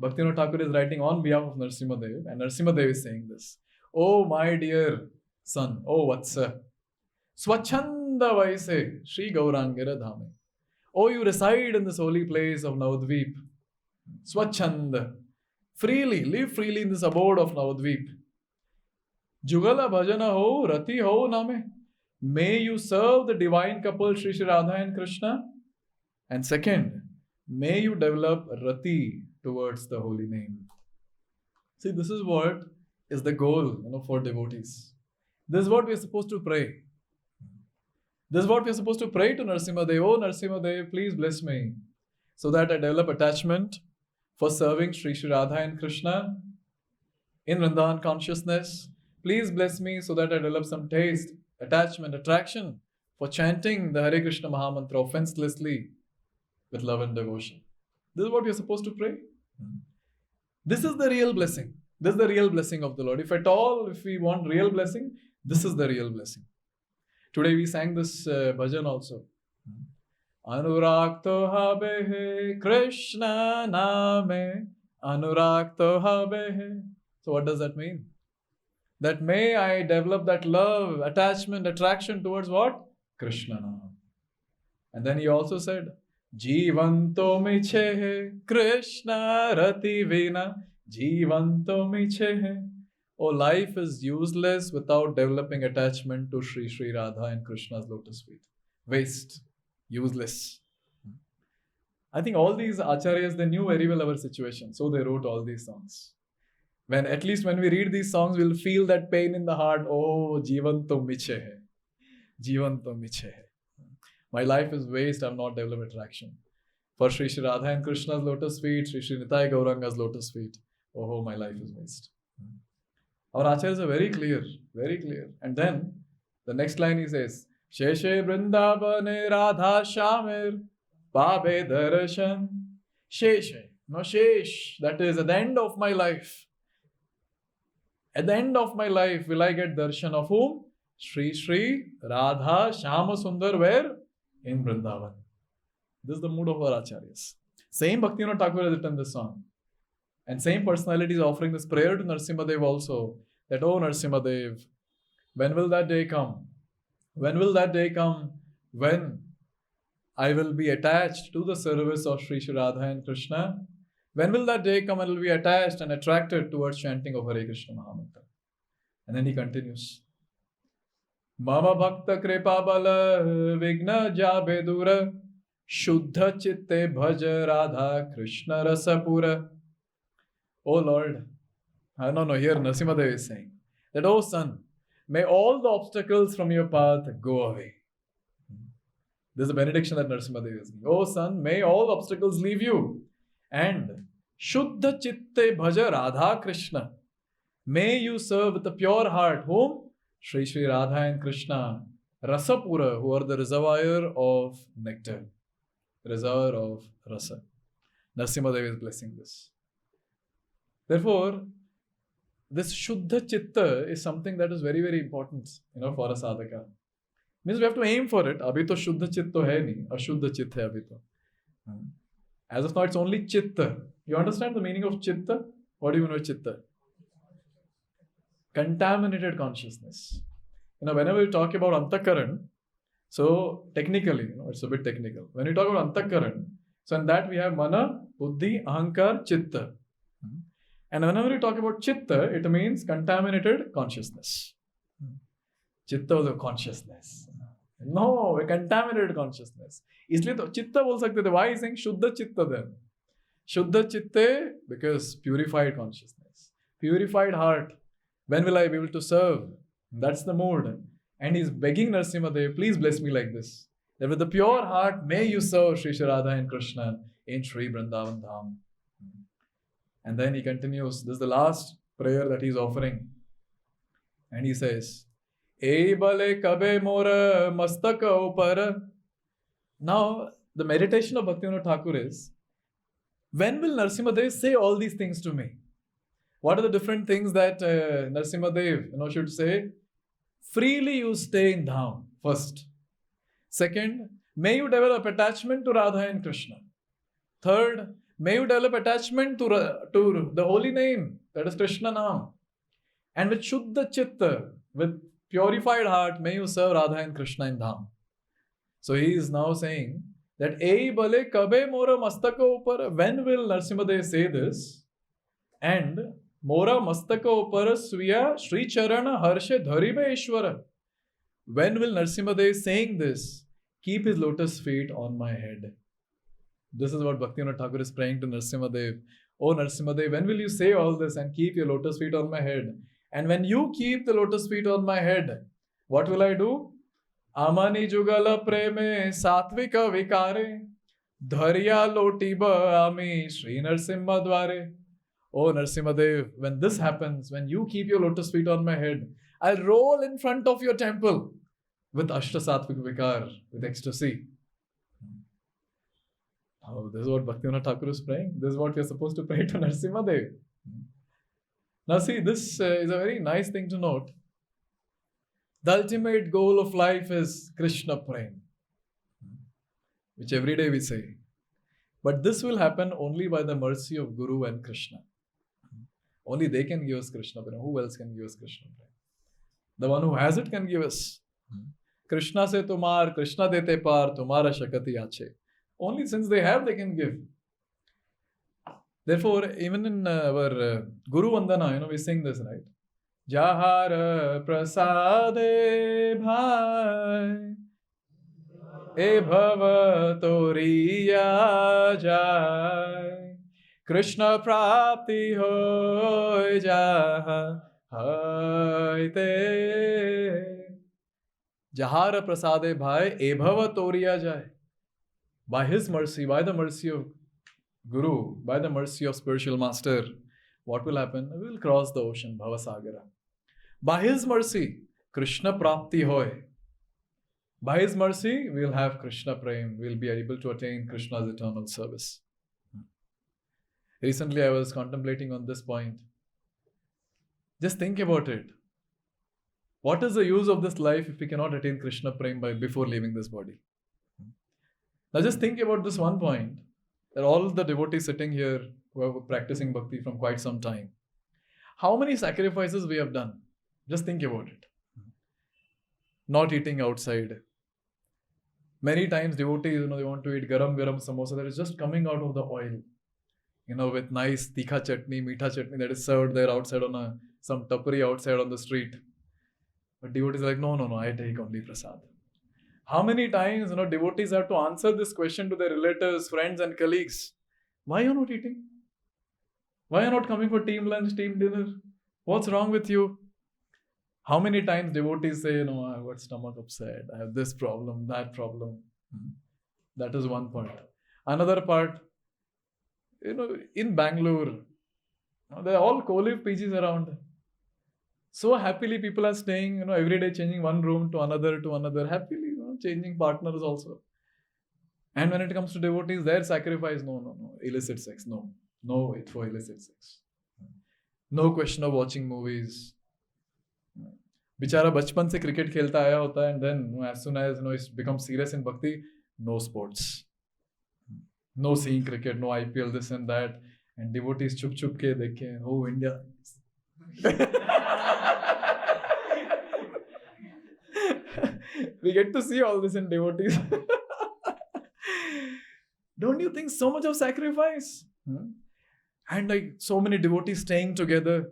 Bhaktivinoda Thakur is writing on behalf of Narasimha Dev, and Narasimha Dev is saying this. Oh my dear son, oh Vatsa. Swachanda vaise Shri Gaurangara dhame. Oh, you reside in this holy place of Navadvip. Swachanda. Freely, live freely in this abode of Navadvip. Jugala bhajana ho, rati ho name. May you serve the divine couple Shri Shri Radha and Krishna. And second, may you develop rati towards the holy name. See, this is what is the goal for devotees. This is what we are supposed to pray. This is what we are supposed to pray to Narasimha Dev. Oh Narasimha Dev, please bless me so that I develop attachment for serving Shri Shri Radha and Krishna in Vrindavan consciousness. Please bless me so that I develop some taste, attachment, attraction for chanting the Hare Krishna Mahamantra offenselessly with love and devotion. This is what we are supposed to pray. This is the real blessing. This is the real blessing of the Lord. If at all, if we want real blessing, this is the real blessing. Today we sang this bhajan also. Anurakto habe Krishna name. Anurakto habe. So what does that mean? That may I develop that love, attachment, attraction towards what? Krishna name. And then he also said, Jivanto miche Krishna rati vina. Jivanto miche. Oh, life is useless without developing attachment to Shri Shri Radha and Krishna's lotus feet. Waste. Useless. I think all these acharyas, they knew very well our situation. So they wrote all these songs. At least when we read these songs, we'll feel that pain in the heart. Oh, Jivanto miche hai. Jivanto miche hai. My life is waste. I have not developed attraction for Shri Shri Radha and Krishna's lotus feet, Shri Shri Nitai Gauranga's lotus feet. Oh, my life is waste. Our acharyas are very clear, very clear. And then the next line he says, Sheshe Vrindavane Radha Shamir Pabe Darshan. Sheshe, no Shesh, that is at the end of my life. At the end of my life, will I get darshan of whom? Shri Shri Radha Shama Sundar, where? In Vrindavan. This is the mood of our acharyas. Same Bhaktivinoda Thakur has written this song. And same personality is offering this prayer to Narasimha Dev also. That, oh Narasimha Dev, when will that day come? When will that day come when I will be attached to the service of Shri Shri Radha and Krishna? When will that day come and will be attached and attracted towards chanting of Hare Krishna Mahamantra? And then he continues. Mama bhakta kripa bala vigna jabe dura shuddha chitte bhaja Radha Krishna rasapura. Oh Lord, here Narasimha Dev is saying that, oh son, may all the obstacles from your path go away. There's a benediction that Narasimha Devi is giving. Oh son, may all obstacles leave you. And Shuddha Chitte Bhaja Radha Krishna. May you serve with a pure heart. Whom? Shri Shri Radha and Krishna. Rasapura, who are the reservoir of nectar. Reservoir of rasa. Narasimha Devi is blessing this. Therefore, this Shuddha Chitta is something that is very, very important, for a sadhaka. Means we have to aim for it. Abhi to Shuddha Chitta hai nahi. Ashuddha Chitta hai abhi to. As of now, it's only Chitta. You understand the meaning of Chitta? What do you mean by Chitta? Contaminated consciousness. Whenever we talk about Antakaran, so technically, it's a bit technical. When we talk about Antakaran, so in that we have Mana, Buddhi, Ahankar, Chitta. And whenever we talk about Chitta, it means contaminated consciousness. Chitta was a consciousness. No, a contaminated consciousness. इसलिए तो चित्ता बोल सकते थे. Why is saying Shuddha Chitta then? Shuddha Chitte, because purified consciousness. Purified heart. When will I be able to serve? That's the mood. And he's begging Narasimha Dev, please bless me like this. That with a pure heart, may you serve Shri Shri Radha and Krishna in Shri Vrindavan Dham. And then he continues. This is the last prayer that he's offering. And he says, E bale kabe mora mastaka upara. Now, the meditation of Bhaktivinoda Thakur is, when will Narasimha Dev say all these things to me? What are the different things that Narasimha Dev should say? Freely you stay in Dham, first. Second, may you develop attachment to Radha and Krishna. Third, may you develop attachment to the holy name, that is Krishna Nam. And with Shuddha Chitta, with purified heart, may you serve Radha and Krishna in Dham. So he is now saying that Ei bale kabe mora mastaka upar. When will Narasimha Dev say this? And Mora mastaka upara sviya Sri Charana harshe dharibe Ishwara. When will Narasimha Dev saying this? Keep his lotus feet on my head. This is what Bhaktivinoda Thakur is praying to Narasimha Dev. Oh Narasimha Dev, when will you say all this and keep your lotus feet on my head? And when you keep the lotus feet on my head, what will I do? Amani jugala preme satvika vikare dharya lotiba ami Sri Narasimha dware. Oh Narasimha Dev, when this happens, when you keep your lotus feet on my head, I'll roll in front of your temple with Ashta Satvik Vikar, with ecstasy. Oh, this is what Bhaktivinoda Thakur is praying. This is what we are supposed to pray to Narasimha Dev. Now see, this is a very nice thing to note. The ultimate goal of life is Krishna Prem, which every day we say. But this will happen only by the mercy of Guru and Krishna. Only they can give us Krishna Prem. Who else can give us Krishna Prem? The one who has it can give us. Krishna se tumar, Krishna dete par, tumara shakati ache. Only since they have, they can give. Therefore, even in our Guru Vandana, we sing this, right? Jahar prasade bhai e bhava toriya jai Krishna prapti hoy jaha haite Jahar prasade bhai e bhava toriya jai. By his mercy, by the mercy of Guru, by the mercy of spiritual master, what will happen? We will cross the ocean, Bhavasagara. By his mercy, Krishna prapti hoy. By his mercy, we will have Krishna Prem. We will be able to attain Krishna's eternal service. Recently, I was contemplating on this point. Just think about it. What is the use of this life if we cannot attain Krishna Prem before leaving this body? Now just think about this one point. That all the devotees sitting here who are practicing bhakti from quite some time, how many sacrifices we have done? Just think about it. Not eating outside. Many times devotees, they want to eat garam samosa that is just coming out of the oil. With nice tikha chutney, meetha chutney that is served there outside on some tapuri outside on the street. But devotees are like, no, I take only prasad. How many times, devotees have to answer this question to their relatives, friends and colleagues. Why are you not eating? Why are you not coming for team lunch, team dinner? What's wrong with you? How many times devotees say, I've got stomach upset, I have this problem, that problem. That is one part. Another part, in Bangalore, there are all co-live PGs around. So happily people are staying, every day changing one room to another, happily, changing partners also. And when it comes to devotees, their sacrifice, no, illicit sex, no, it's for illicit sex. No question of watching movies. बेचारा बचपन से cricket खेलता आया होता है, and then as soon as he's become serious in bhakti, no sports, no seeing cricket, no IPL, this and that, and devotees chup के देखे, oh India. We get to see all this in devotees. Don't you think so much of sacrifice? And like so many devotees staying together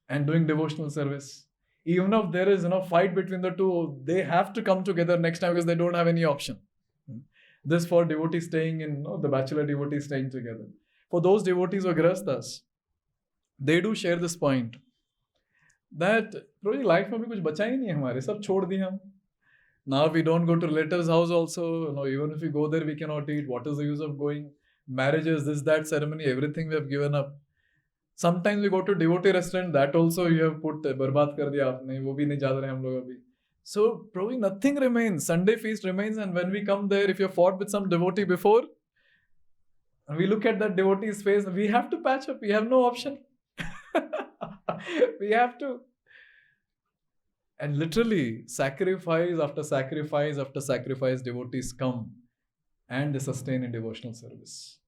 and doing devotional service. Even if there is fight between the two, they have to come together next time because they don't have any option. This for devotees staying in, the bachelor devotees staying together. For those devotees who are grastas, they do share this point that probably life में भी कुछ बचा ही नहीं है हमारे, सब छोड़ दिए हम. Now we don't go to relatives' house also. Even if we go there, we cannot eat. What is the use of going? Marriages, this, that ceremony, everything we have given up. Sometimes we go to devotee restaurant, that also you have put बर्बाद कर दिया आपने, वो भी नहीं जा रहे हम लोग अभी. So probably nothing remains. Sunday feast remains, and when we come there, if you fought with some devotee before, and we look at that devotee's face, we have to patch up. We have no option. We have to. And literally, sacrifice after sacrifice after sacrifice, devotees come and they sustain in devotional service.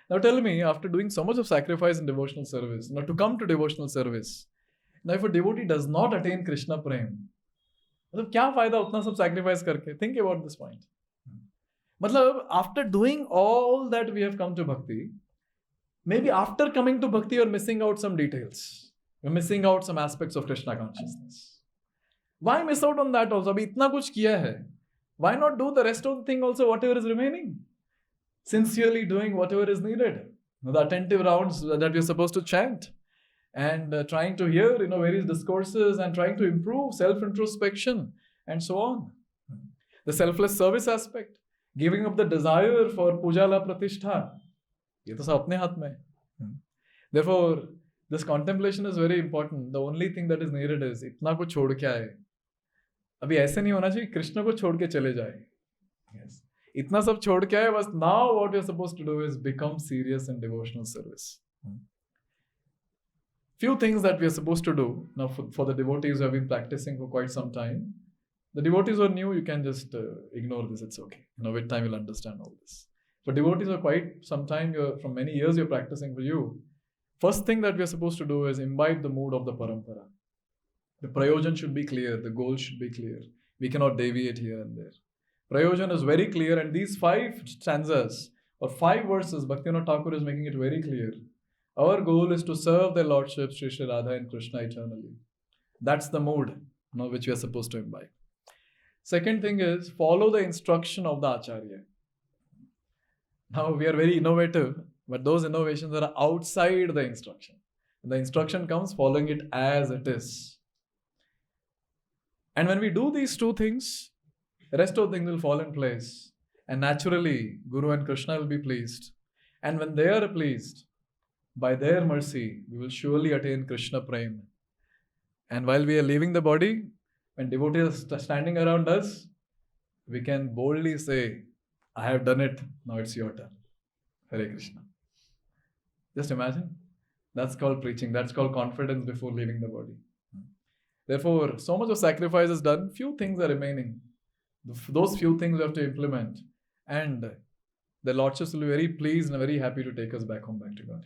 Now tell me, after doing so much of sacrifice in devotional service, now to come to devotional service, now if a devotee does not attain Krishna Prem, मतलब क्या फायदा उतना सब sacrifice करके? Think about this point. मतलब after doing all that we have come to bhakti, maybe after coming to bhakti you're missing out some details. You're missing out some aspects of Krishna consciousness. Why miss out on that also? अभी इतना कुछ किया है. Why not do the rest of the thing also, whatever is remaining? Sincerely doing whatever is needed. The attentive rounds that we're supposed to chant. And trying to hear, various discourses and trying to improve self-introspection and so on. The selfless service aspect. Giving up the desire for puja la pratishtha. ये तो सब अपने हाथ में. Therefore, this contemplation is very important. The only thing that is needed is इतना कुछ छोड़ के आए. अभी ऐसे नहीं होना चाहिए कृष्ण को छोड़ के चले जाए. Yes. इतना सब छोड़ के आए बस. Now what we are supposed to do is become serious in devotional service. Few things that we are supposed to do now for the devotees who have been practicing for quite some time. The devotees who are new, you can just ignore this. It's okay. With time you'll understand all this. For devotees who are quite some time, from many years you're practicing for you. First thing that we are supposed to do is imbibe the mood of the parampara. The prayojan should be clear. The goal should be clear. We cannot deviate here and there. Prayojan is very clear, and these 5 stanzas or 5 verses, Bhaktivinoda Thakur is making it very clear. Our goal is to serve their Lordship, Sri Sri Radha and Krishna eternally. That's the mood which we are supposed to imbibe. Second thing is follow the instruction of the Acharya. Now we are very innovative, but those innovations are outside the instruction. The instruction comes following it as it is. And when we do these 2 things, the rest of the things will fall in place. And naturally, Guru and Krishna will be pleased. And when they are pleased, by their mercy, we will surely attain Krishna Prem. And while we are leaving the body, when devotees are standing around us, we can boldly say, I have done it, now it's your turn. Hare Krishna. Just imagine. That's called preaching. That's called confidence before leaving the body. Therefore, so much of sacrifice is done. Few things are remaining. Those few things we have to implement. And the Lordships will be very pleased and very happy to take us back home, back to God.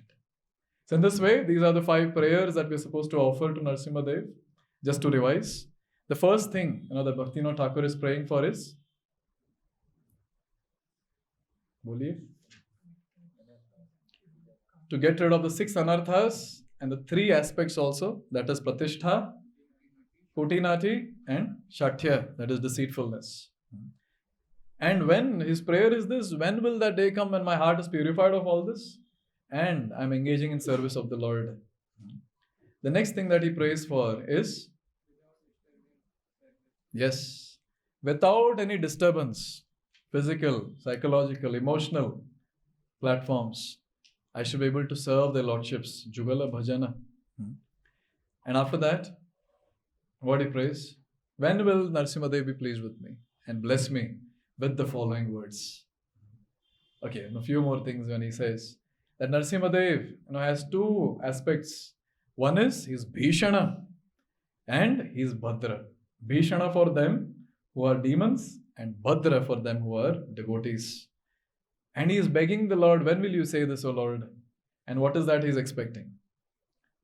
So in this way, these are the 5 prayers that we are supposed to offer to Narasimha Dev. Just to revise. The first thing that Bhaktivinoda Thakur is praying for is, to get rid of the 6 anarthas and the 3 aspects also, that is pratishtha, putinati and shatya, that is deceitfulness. And when his prayer is this, when will that day come when my heart is purified of all this and I'm engaging in service of the Lord? The next thing that he prays for is, yes, without any disturbance, physical, psychological, emotional platforms. I should be able to serve their lordships, Jugala Bhajana. And after that, what he prays? When will Narasimhadev be pleased with me and bless me with the following words? Okay, and a few more things when he says that Narasimhadev has two aspects. One is he's Bhishana and he's Bhadra. Bhishana for them who are demons and Bhadra for them who are devotees. And he is begging the Lord, when will you say this, O Lord? And what is that he is expecting?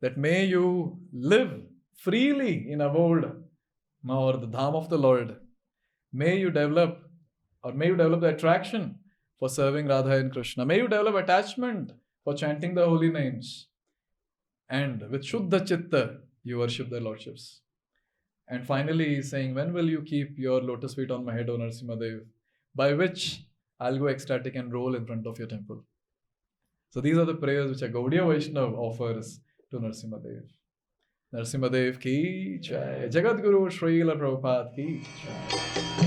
That may you live freely in Avod, or the Dham of the Lord. May you develop the attraction for serving Radha and Krishna. May you develop attachment for chanting the holy names. And with Shuddha Chitta, you worship their lordships. And finally, he is saying, when will you keep your lotus feet on my head, O Narasimhadev? By which I'll go ecstatic and roll in front of your temple. So these are the prayers which a Gaudiya Vaishnava offers to Narasimhadev. Narasimhadev ki jai. Jagadguru Srila Prabhupada ki jai.